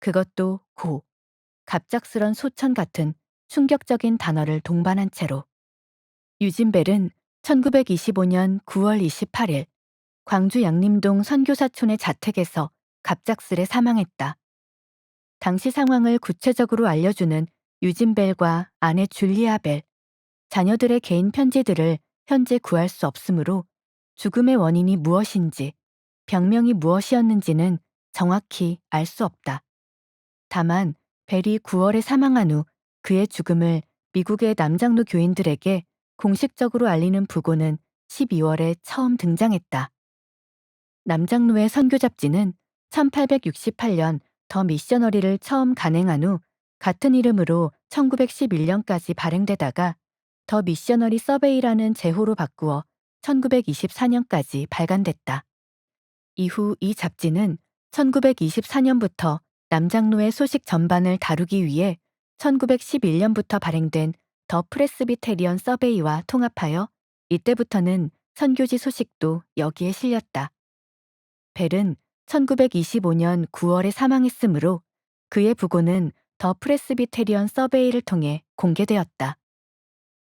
그것도 고, 갑작스런 소천 같은 충격적인 단어를 동반한 채로. 유진벨은 1925년 9월 28일 광주 양림동 선교사촌의 자택에서 갑작스레 사망했다. 당시 상황을 구체적으로 알려주는 유진벨과 아내 줄리아 벨, 자녀들의 개인 편지들을 현재 구할 수 없으므로 죽음의 원인이 무엇인지, 병명이 무엇이었는지는 정확히 알 수 없다. 다만 벨이 9월에 사망한 후 그의 죽음을 미국의 남장로 교인들에게 공식적으로 알리는 부고는 12월에 처음 등장했다. 남장로의 선교 잡지는 1868년 더 미셔너리를 처음 간행한 후 같은 이름으로 1911년까지 발행되다가 더 미셔너리 서베이라는 제호로 바꾸어 1924년까지 발간됐다. 이후 이 잡지는 1924년부터 남장로의 소식 전반을 다루기 위해 1911년부터 발행된 더 프레스비테리언 서베이와 통합하여 이때부터는 선교지 소식도 여기에 실렸다. 벨은 1925년 9월에 사망했으므로 그의 부고는 더 프레스비테리언 서베이를 통해 공개되었다.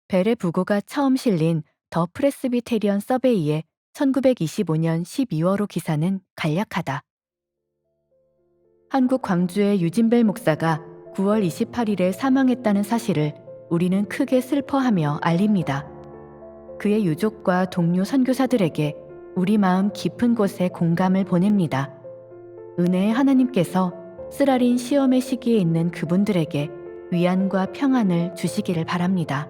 벨의 부고가 처음 실린 더 프레스비테리언 서베이의 1925년 12월호 기사는 간략하다. 한국 광주의 유진벨 목사가 9월 28일에 사망했다는 사실을 우리는 크게 슬퍼하며 알립니다. 그의 유족과 동료 선교사들에게 우리 마음 깊은 곳에 공감을 보냅니다. 은혜의 하나님께서 쓰라린 시험의 시기에 있는 그분들에게 위안과 평안을 주시기를 바랍니다.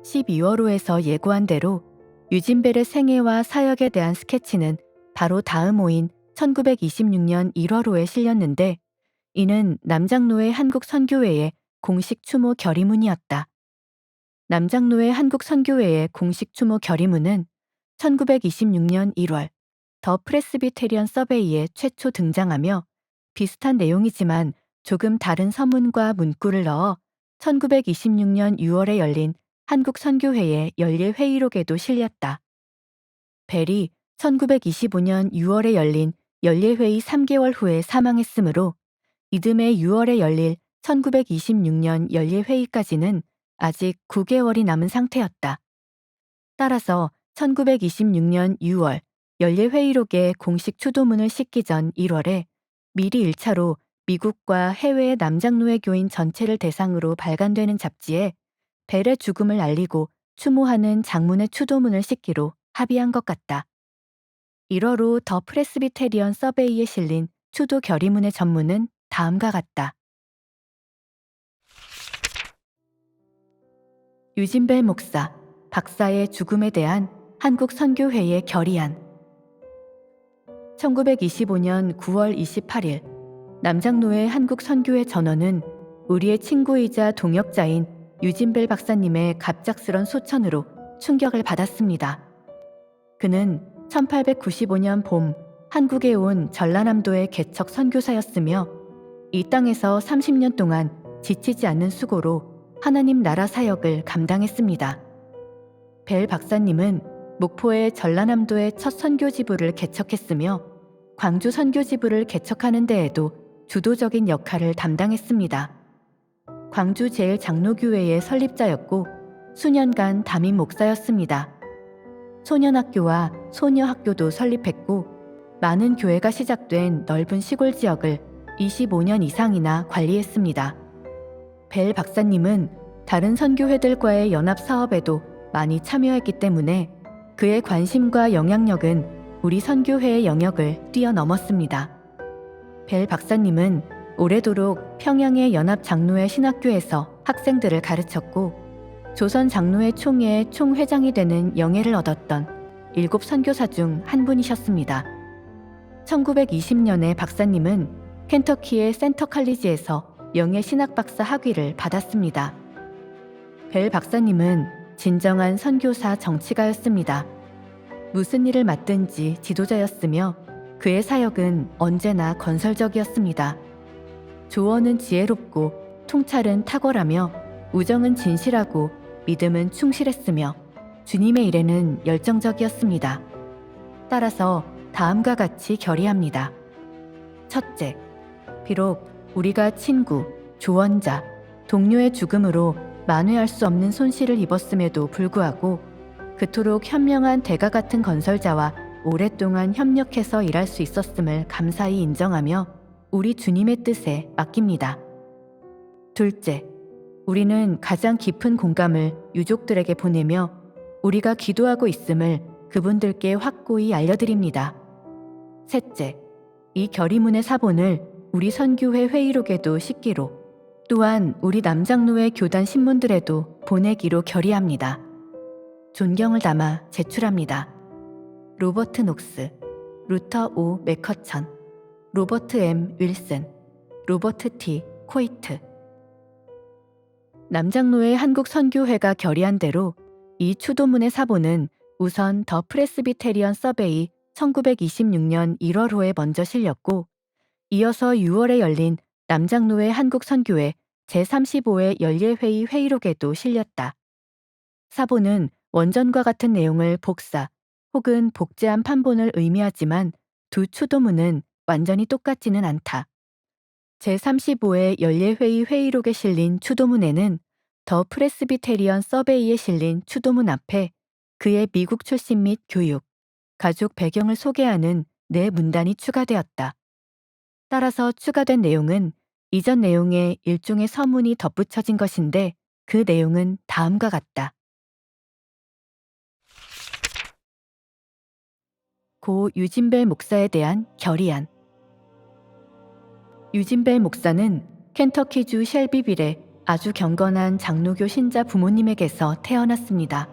12월호에서 예고한 대로 유진벨의 생애와 사역에 대한 스케치는 바로 다음 호인 1926년 1월호에 실렸는데 이는 남장로의 한국선교회의 공식 추모 결의문이었다. 남장로의 한국선교회의 공식 추모 결의문은 1926년 1월 더 프레스비테리언 서베이에 최초 등장하며 비슷한 내용이지만 조금 다른 서문과 문구를 넣어 1926년 6월에 열린 한국선교회의 연례회의록에도 실렸다. 벨이 1925년 6월에 열린 연례회의 3개월 후에 사망했으므로 이듬해 6월에 열릴 1926년 연례회의까지는 아직 9개월이 남은 상태였다. 따라서 1926년 6월 연례회의록에 공식 추도문을 싣기 전 1월에 미리 1차로 미국과 해외의 남장로회 교인 전체를 대상으로 발간되는 잡지에 벨의 죽음을 알리고 추모하는 장문의 추도문을 싣기로 합의한 것 같다. 1월호 더 프레스비테리언 서베이에 실린 추도 결의문의 전문은 다음과 같다. 유진벨 목사, 박사의 죽음에 대한 한국 선교회의 결의안. 1925년 9월 28일 남장로의 한국 선교회 전원은 우리의 친구이자 동역자인 유진벨 박사님의 갑작스런 소천으로 충격을 받았습니다. 그는 1895년 봄 한국에 온 전라남도의 개척 선교사였으며 이 땅에서 30년 동안 지치지 않는 수고로 하나님 나라 사역을 감당했습니다. 벨 박사님은 목포의 전라남도의 첫 선교지부를 개척했으며 광주 선교지부를 개척하는 데에도 주도적인 역할을 담당했습니다. 광주 제일장로교회의 설립자였고 수년간 담임 목사였습니다. 소년학교와 소녀학교도 설립했고 많은 교회가 시작된 넓은 시골 지역을 25년 이상이나 관리했습니다. 벨 박사님은 다른 선교회들과의 연합 사업에도 많이 참여했기 때문에 그의 관심과 영향력은 우리 선교회의 영역을 뛰어넘었습니다. 벨 박사님은 오래도록 평양의 연합장로회 신학교에서 학생들을 가르쳤고 조선 장로회 총회의 총회장이 되는 영예를 얻었던 7 선교사 중 한 분이셨습니다. 1920년에 박사님은 켄터키의 센터 칼리지에서 영예 신학박사 학위를 받았습니다. 벨 박사님은 진정한 선교사 정치가였습니다. 무슨 일을 맡든지 지도자였으며 그의 사역은 언제나 건설적이었습니다. 조언은 지혜롭고 통찰은 탁월하며 우정은 진실하고 믿음은 충실했으며 주님의 일에는 열정적이었습니다. 따라서 다음과 같이 결의합니다. 첫째, 비록 우리가 친구, 조언자, 동료의 죽음으로 만회할 수 없는 손실을 입었음에도 불구하고 그토록 현명한 대가 같은 건설자와 오랫동안 협력해서 일할 수 있었음을 감사히 인정하며 우리 주님의 뜻에 맡깁니다. 둘째, 우리는 가장 깊은 공감을 유족들에게 보내며 우리가 기도하고 있음을 그분들께 확고히 알려드립니다. 셋째, 이 결의문의 사본을 우리 선교회 회의록에도 싣기로 또한 우리 남장로회 교단 신문들에도 보내기로 결의합니다. 존경을 담아 제출합니다. 로버트 녹스, 루터 O. 맥커천, 로버트 M. 윌슨, 로버트 T. 코이트. 남장로회 한국선교회가 결의한 대로 이 추도문의 사본은 우선 더 프레스비테리언 서베이 1926년 1월호에 먼저 실렸고 이어서 6월에 열린 남장로회 한국선교회 제35회 연례회의 회의록에도 실렸다. 사본은 원전과 같은 내용을 복사 혹은 복제한 판본을 의미하지만 두 추도문은 완전히 똑같지는 않다. 제35회 연례회의 회의록에 실린 추도문에는 더 프레스비테리언 서베이에 실린 추도문 앞에 그의 미국 출신 및 교육, 가족 배경을 소개하는 네 문단이 추가되었다. 따라서 추가된 내용은 이전 내용에 일종의 서문이 덧붙여진 것인데 그 내용은 다음과 같다. 고 유진벨 목사에 대한 결의안. 유진벨 목사는 켄터키주 쉘비빌의 아주 경건한 장로교 신자 부모님에게서 태어났습니다.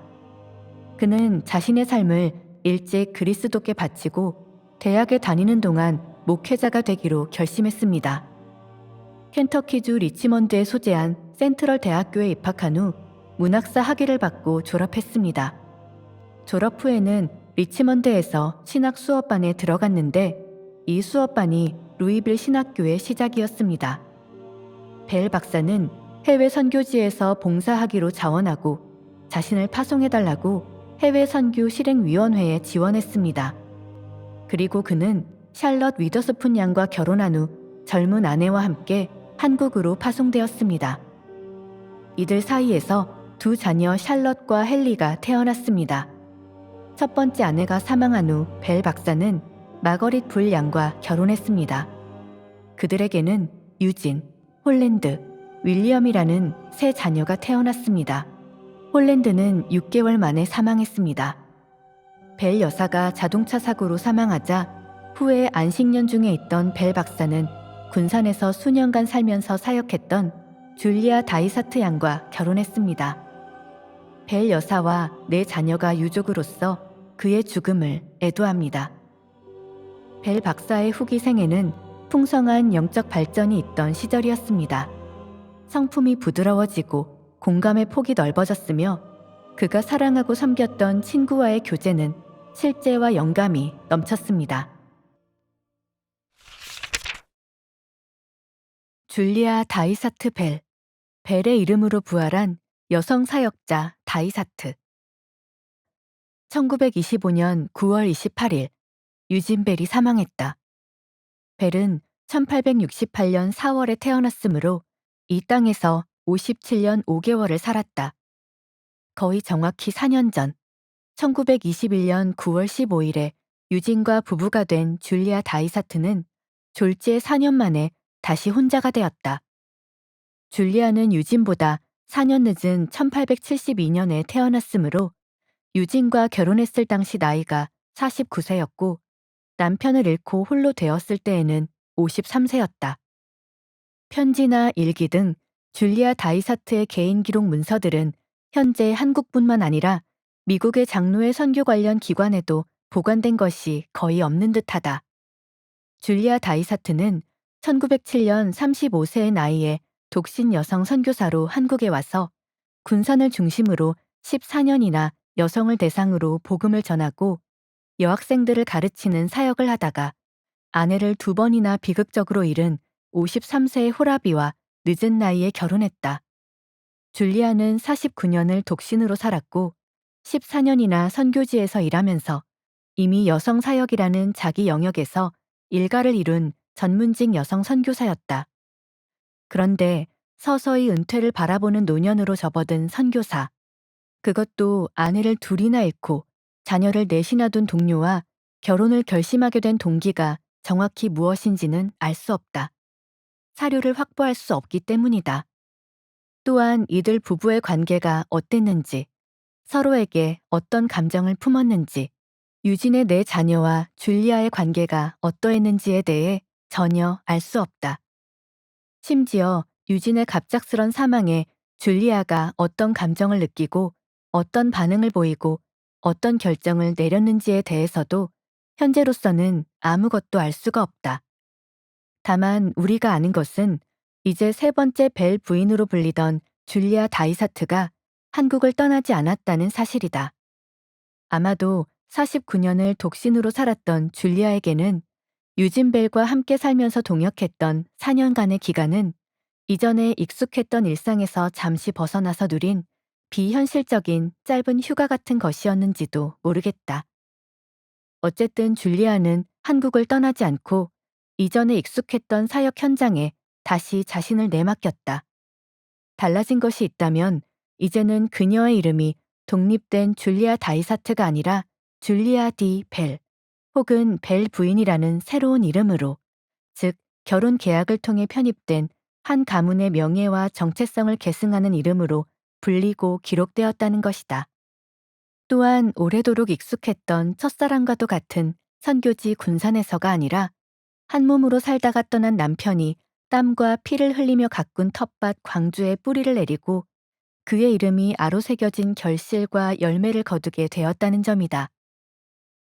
그는 자신의 삶을 일찍 그리스도께 바치고 대학에 다니는 동안 목회자가 되기로 결심했습니다. 켄터키주 리치먼드에 소재한 센트럴 대학교에 입학한 후 문학사 학위를 받고 졸업했습니다. 졸업 후에는 리치먼드에서 신학 수업반에 들어갔는데 이 수업반이 루이빌 신학교의 시작이었습니다. 벨 박사는 해외 선교지에서 봉사하기로 자원하고 자신을 파송해달라고 해외 선교 실행위원회에 지원했습니다. 그리고 그는 샬럿 위더스푼 양과 결혼한 후 젊은 아내와 함께 한국으로 파송되었습니다. 이들 사이에서 두 자녀 샬럿과 헨리가 태어났습니다. 첫 번째 아내가 사망한 후 벨 박사는 마거릿 불 양과 결혼했습니다. 그들에게는 유진, 홀랜드, 윌리엄이라는 세 자녀가 태어났습니다. 홀랜드는 6개월 만에 사망했습니다. 벨 여사가 자동차 사고로 사망하자 후에 안식년 중에 있던 벨 박사는 군산에서 수년간 살면서 사역했던 줄리아 다이사트 양과 결혼했습니다. 벨 여사와 네 자녀가 유족으로서 그의 죽음을 애도합니다. 벨 박사의 후기 생애는 풍성한 영적 발전이 있던 시절이었습니다. 성품이 부드러워지고 공감의 폭이 넓어졌으며 그가 사랑하고 섬겼던 친구와의 교제는 실제와 영감이 넘쳤습니다. 줄리아 다이사트 벨, 벨의 이름으로 부활한 여성 사역자 다이사트. 1925년 9월 28일 유진 벨이 사망했다. 벨은 1868년 4월에 태어났으므로 이 땅에서 57년 5개월을 살았다. 거의 정확히 4년 전 1921년 9월 15일에 유진과 부부가 된 줄리아 다이사트는 졸지에 4년 만에 다시 혼자가 되었다. 줄리아는 유진보다 4년 늦은 1872년에 태어났으므로 유진과 결혼했을 당시 나이가 49세였고 남편을 잃고 홀로 되었을 때에는 53세였다. 편지나 일기 등 줄리아 다이사트의 개인 기록 문서들은 현재 한국뿐만 아니라 미국의 장로회 선교 관련 기관에도 보관된 것이 거의 없는 듯하다. 줄리아 다이사트는 1907년 35세의 나이에 독신 여성 선교사로 한국에 와서 군산을 중심으로 14년이나 여성을 대상으로 복음을 전하고 여학생들을 가르치는 사역을 하다가 아내를 2번이나 비극적으로 잃은 53세의 호라비와 늦은 나이에 결혼했다. 줄리아는 49년을 독신으로 살았고 14년이나 선교지에서 일하면서 이미 여성 사역이라는 자기 영역에서 일가를 이룬 전문직 여성 선교사였다. 그런데 서서히 은퇴를 바라보는 노년으로 접어든 선교사. 그것도 아내를 둘이나 잃고 자녀를 넷이나 둔 동료와 결혼을 결심하게 된 동기가 정확히 무엇인지는 알 수 없다. 사료를 확보할 수 없기 때문이다. 또한 이들 부부의 관계가 어땠는지, 서로에게 어떤 감정을 품었는지, 유진의 네 자녀와 줄리아의 관계가 어떠했는지에 대해 전혀 알 수 없다. 심지어 유진의 갑작스런 사망에 줄리아가 어떤 감정을 느끼고 어떤 반응을 보이고 어떤 결정을 내렸는지에 대해서도 현재로서는 아무것도 알 수가 없다. 다만 우리가 아는 것은 이제 3번째 벨 부인으로 불리던 줄리아 다이사트가 한국을 떠나지 않았다는 사실이다. 아마도 49년을 독신으로 살았던 줄리아에게는 유진 벨과 함께 살면서 동역했던 4년간의 기간은 이전에 익숙했던 일상에서 잠시 벗어나서 누린 비현실적인 짧은 휴가 같은 것이었는지도 모르겠다. 어쨌든 줄리아는 한국을 떠나지 않고 이전에 익숙했던 사역 현장에 다시 자신을 내맡겼다. 달라진 것이 있다면 이제는 그녀의 이름이 독립된 줄리아 다이사트가 아니라 줄리아 디 벨 혹은 벨 부인이라는 새로운 이름으로, 즉 결혼 계약을 통해 편입된 한 가문의 명예와 정체성을 계승하는 이름으로 불리고 기록되었다는 것이다. 또한 오래도록 익숙했던 첫사랑과도 같은 선교지 군산에서가 아니라 한 몸으로 살다가 떠난 남편이 땀과 피를 흘리며 가꾼 텃밭 광주에 뿌리를 내리고 그의 이름이 아로새겨진 결실과 열매를 거두게 되었다는 점이다.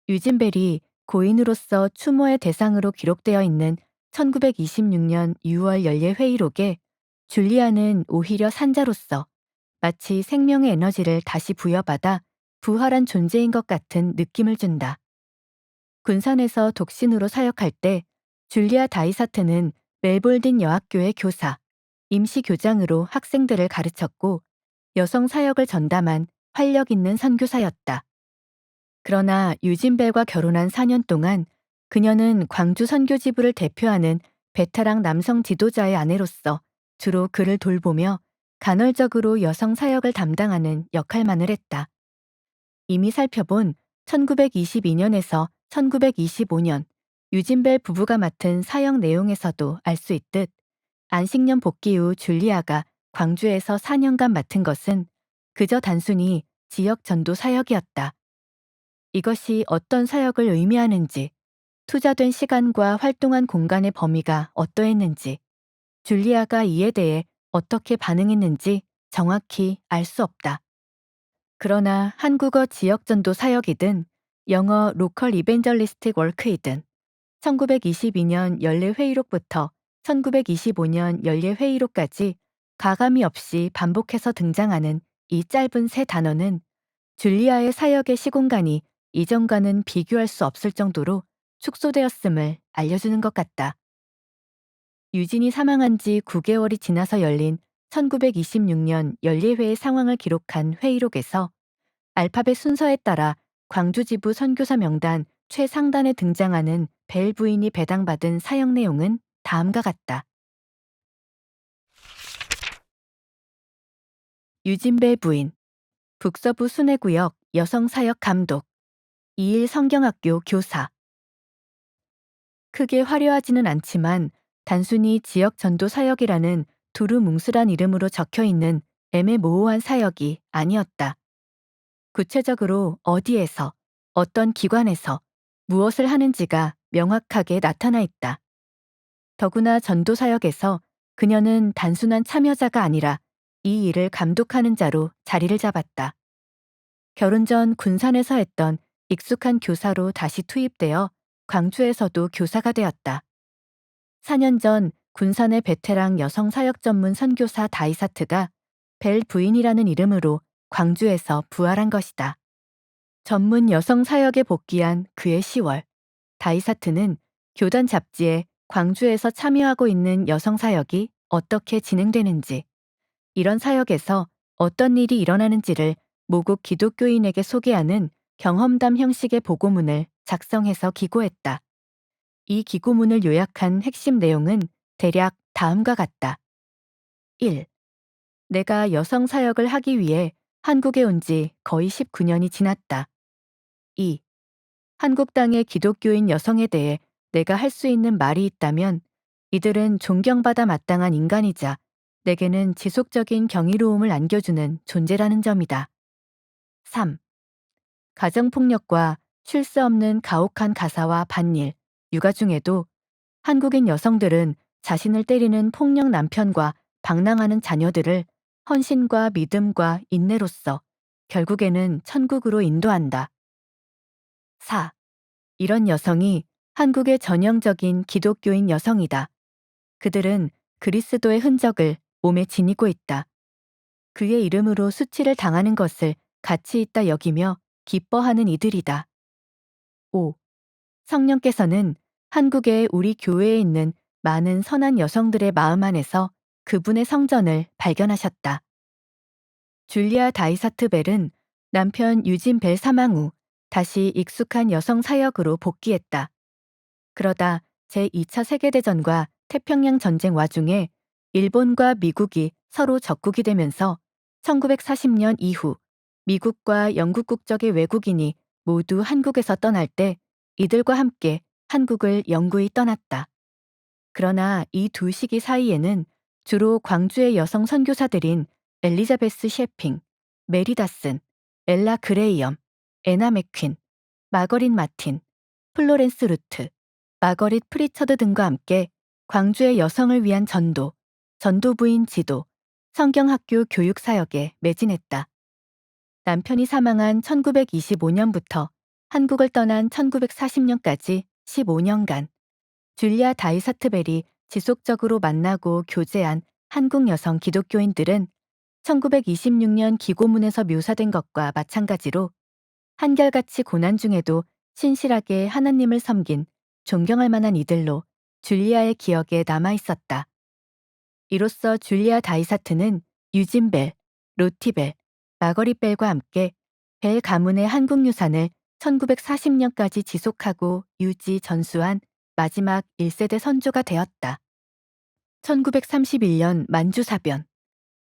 유진벨이 고인으로서 추모의 대상으로 기록되어 있는 1926년 6월 연례회의록에 줄리아는 오히려 산자로서 마치 생명의 에너지를 다시 부여받아 부활한 존재인 것 같은 느낌을 준다. 군산에서 독신으로 사역할 때 줄리아 다이사트는 멜볼딘 여학교의 교사, 임시 교장으로 학생들을 가르쳤고 여성 사역을 전담한 활력 있는 선교사였다. 그러나 유진벨과 결혼한 4년 동안 그녀는 광주 선교지부를 대표하는 베테랑 남성 지도자의 아내로서 주로 그를 돌보며 간헐적으로 여성 사역을 담당하는 역할만을 했다. 이미 살펴본 1922년에서 1925년 유진벨 부부가 맡은 사역 내용에서도 알 수 있듯 안식년 복귀 후 줄리아가 광주에서 4년간 맡은 것은 그저 단순히 지역 전도 사역이었다. 이것이 어떤 사역을 의미하는지, 투자된 시간과 활동한 공간의 범위가 어떠했는지, 줄리아가 이에 대해 어떻게 반응했는지 정확히 알 수 없다. 그러나 한국어 지역 전도 사역이든 영어 로컬 이벤젤리스틱 워크이든 1922년 연례회의록부터 1925년 연례회의록까지 가감이 없이 반복해서 등장하는 이 짧은 세 단어는 줄리아의 사역의 시공간이 이전과는 비교할 수 없을 정도로 축소되었음을 알려주는 것 같다. 유진이 사망한 지 9개월이 지나서 열린 1926년 연례회의 상황을 기록한 회의록에서 알파벳 순서에 따라 광주지부 선교사 명단 최상단에 등장하는 벨 부인이 배당받은 사역 내용은 다음과 같다. 유진벨 부인, 북서부 순회구역 여성사역 감독, 이일 성경학교 교사. 크게 화려하지는 않지만 단순히 지역 전도 사역이라는 두루뭉술한 이름으로 적혀 있는 애매모호한 사역이 아니었다. 구체적으로 어디에서, 어떤 기관에서 무엇을 하는지가 명확하게 나타나 있다. 더구나 전도 사역에서 그녀는 단순한 참여자가 아니라 이 일을 감독하는 자로 자리를 잡았다. 결혼 전 군산에서 했던 익숙한 교사로 다시 투입되어 광주에서도 교사가 되었다. 4년 전 군산의 베테랑 여성 사역 전문 선교사 다이사트가 벨 부인이라는 이름으로 광주에서 부활한 것이다. 전문 여성 사역에 복귀한 그해 10월, 다이사트는 교단 잡지에 광주에서 참여하고 있는 여성 사역이 어떻게 진행되는지, 이런 사역에서 어떤 일이 일어나는지를 모국 기독교인에게 소개하는 경험담 형식의 보고문을 작성해서 기고했다. 이 기고문을 요약한 핵심 내용은 대략 다음과 같다. 1. 내가 여성 사역을 하기 위해 한국에 온 지 거의 19년이 지났다. 2. 한국 땅의 기독교인 여성에 대해 내가 할 수 있는 말이 있다면 이들은 존경받아 마땅한 인간이자 내게는 지속적인 경이로움을 안겨주는 존재라는 점이다. 3. 가정폭력과 쉴 새 없는 가혹한 가사와 반일, 육아 중에도 한국인 여성들은 자신을 때리는 폭력 남편과 방랑하는 자녀들을 헌신과 믿음과 인내로써 결국에는 천국으로 인도한다. 4. 이런 여성이 한국의 전형적인 기독교인 여성이다. 그들은 그리스도의 흔적을 몸에 지니고 있다. 그의 이름으로 수치를 당하는 것을 가치 있다 여기며 기뻐하는 이들이다. 5. 성령께서는 한국의 우리 교회에 있는 많은 선한 여성들의 마음 안에서 그분의 성전을 발견하셨다. 줄리아 다이사트 벨은 남편 유진 벨 사망 후 다시 익숙한 여성 사역으로 복귀했다. 그러다 제2차 세계대전과 태평양 전쟁 와중에 일본과 미국이 서로 적국이 되면서 1940년 이후 미국과 영국 국적의 외국인이 모두 한국에서 떠날 때 이들과 함께 한국을 영구히 떠났다. 그러나 이 두 시기 사이에는 주로 광주의 여성 선교사들인 엘리자베스 셰핑, 메리 다슨, 엘라 그레이엄, 애나 맥퀸, 마거릿 마틴, 플로렌스 루트, 마거릿 프리처드 등과 함께 광주의 여성을 위한 전도, 전도부인 지도, 성경학교 교육 사역에 매진했다. 남편이 사망한 1925년부터 한국을 떠난 1940년까지 15년간 줄리아 다이사트벨이 지속적으로 만나고 교제한 한국 여성 기독교인들은 1926년 기고문에서 묘사된 것과 마찬가지로 한결같이 고난 중에도 신실하게 하나님을 섬긴 존경할 만한 이들로 줄리아의 기억에 남아 있었다. 이로써 줄리아 다이사트는 유진 벨, 로티 벨, 마거릿 벨과 함께 벨 가문의 한국 유산을 1940년까지 지속하고 유지 전수한 마지막 1세대 선조가 되었다. 1931년 만주사변,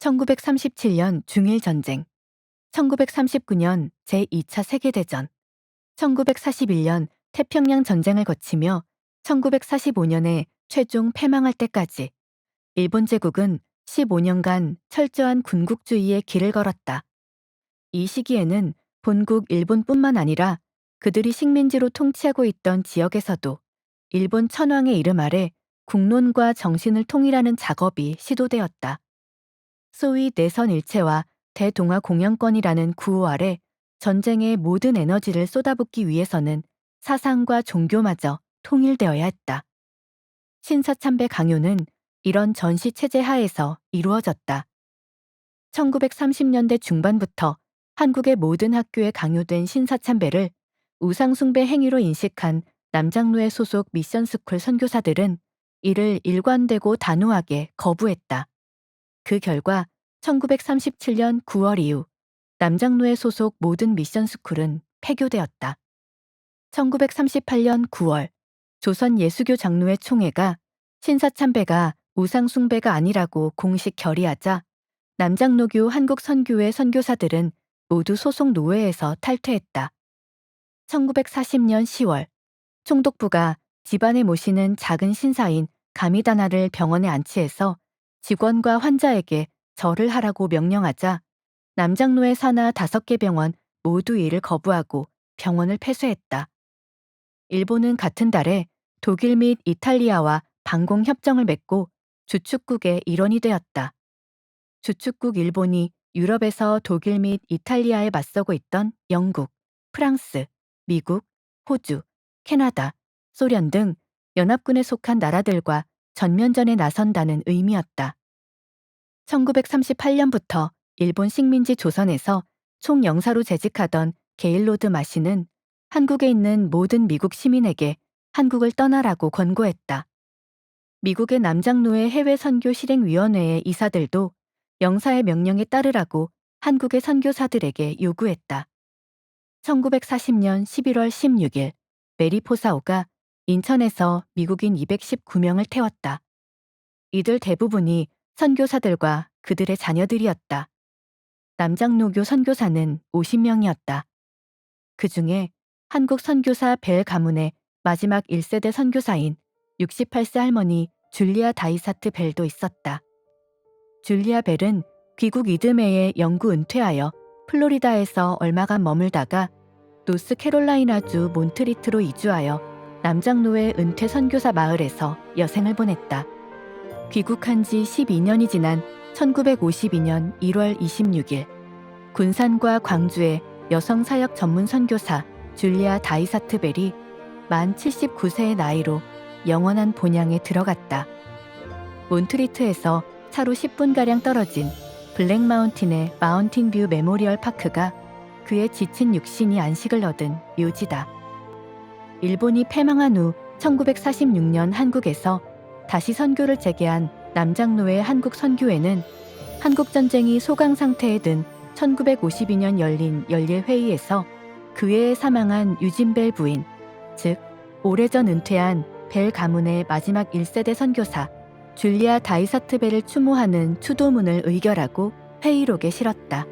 1937년 중일전쟁, 1939년 제2차 세계대전, 1941년 태평양 전쟁을 거치며 1945년에 최종 패망할 때까지 일본 제국은 15년간 철저한 군국주의의 길을 걸었다. 이 시기에는 본국 일본뿐만 아니라 그들이 식민지로 통치하고 있던 지역에서도 일본 천황의 이름 아래 국론과 정신을 통일하는 작업이 시도되었다. 소위 내선 일체와 대동아 공영권이라는 구호 아래 전쟁의 모든 에너지를 쏟아붓기 위해서는 사상과 종교마저 통일되어야 했다. 신사참배 강요는 이런 전시 체제 하에서 이루어졌다. 1930년대 중반부터 한국의 모든 학교에 강요된 신사참배를 우상숭배 행위로 인식한 남장로회 소속 미션스쿨 선교사들은 이를 일관되고 단호하게 거부했다. 그 결과 1937년 9월 이후 남장로회 소속 모든 미션스쿨은 폐교되었다. 1938년 9월 조선 예수교 장로회 총회가 신사참배가 우상숭배가 아니라고 공식 결의하자 남장로교 한국선교회 선교사들은 모두 소속 노회에서 탈퇴했다. 1940년 10월 총독부가 집안에 모시는 작은 신사인 가미다나를 병원에 안치해서 직원과 환자에게 절을 하라고 명령하자 남장로의 산하 5개 병원 모두 이를 거부하고 병원을 폐쇄했다. 일본은 같은 달에 독일 및 이탈리아와 방공 협정을 맺고 주축국의 일원이 되었다. 주축국 일본이 유럽에서 독일 및 이탈리아에 맞서고 있던 영국, 프랑스, 미국, 호주, 캐나다, 소련 등 연합군에 속한 나라들과 전면전에 나선다는 의미였다. 1938년부터 일본 식민지 조선에서 총영사로 재직하던 게일로드 마시는 한국에 있는 모든 미국 시민에게 한국을 떠나라고 권고했다. 미국의 남장로의 해외 선교 실행위원회의 이사들도 영사의 명령에 따르라고 한국의 선교사들에게 요구했다. 1940년 11월 16일 메리포사오가 인천에서 미국인 219명을 태웠다. 이들 대부분이 선교사들과 그들의 자녀들이었다. 남장로교 선교사는 50명이었다. 그 중에 한국 선교사 벨 가문의 마지막 1세대 선교사인 68세 할머니 줄리아 다이사트 벨도 있었다. 줄리아 벨은 귀국 이듬해에 영구 은퇴하여 플로리다에서 얼마간 머물다가 노스캐롤라이나주 몬트리트로 이주하여 남장로의 은퇴 선교사 마을에서 여생을 보냈다. 귀국한 지 12년이 지난 1952년 1월 26일 군산과 광주의 여성 사역 전문 선교사 줄리아 다이사트 벨이 만 79세의 나이로 영원한 본향에 들어갔다. 몬트리트에서 차로 10분가량 떨어진 블랙마운틴의 마운틴뷰 메모리얼 파크가 그의 지친 육신이 안식을 얻은 묘지다. 일본이 패망한 후 1946년 한국에서 다시 선교를 재개한 남장로의 한국 선교회는 한국전쟁이 소강 상태에 든 1952년 열린 연례회의에서 그 해에 사망한 유진벨 부인, 즉 오래전 은퇴한 벨 가문의 마지막 1세대 선교사 줄리아 다이사트 벨을 추모하는 추도문을 의결하고 회의록에 실었다.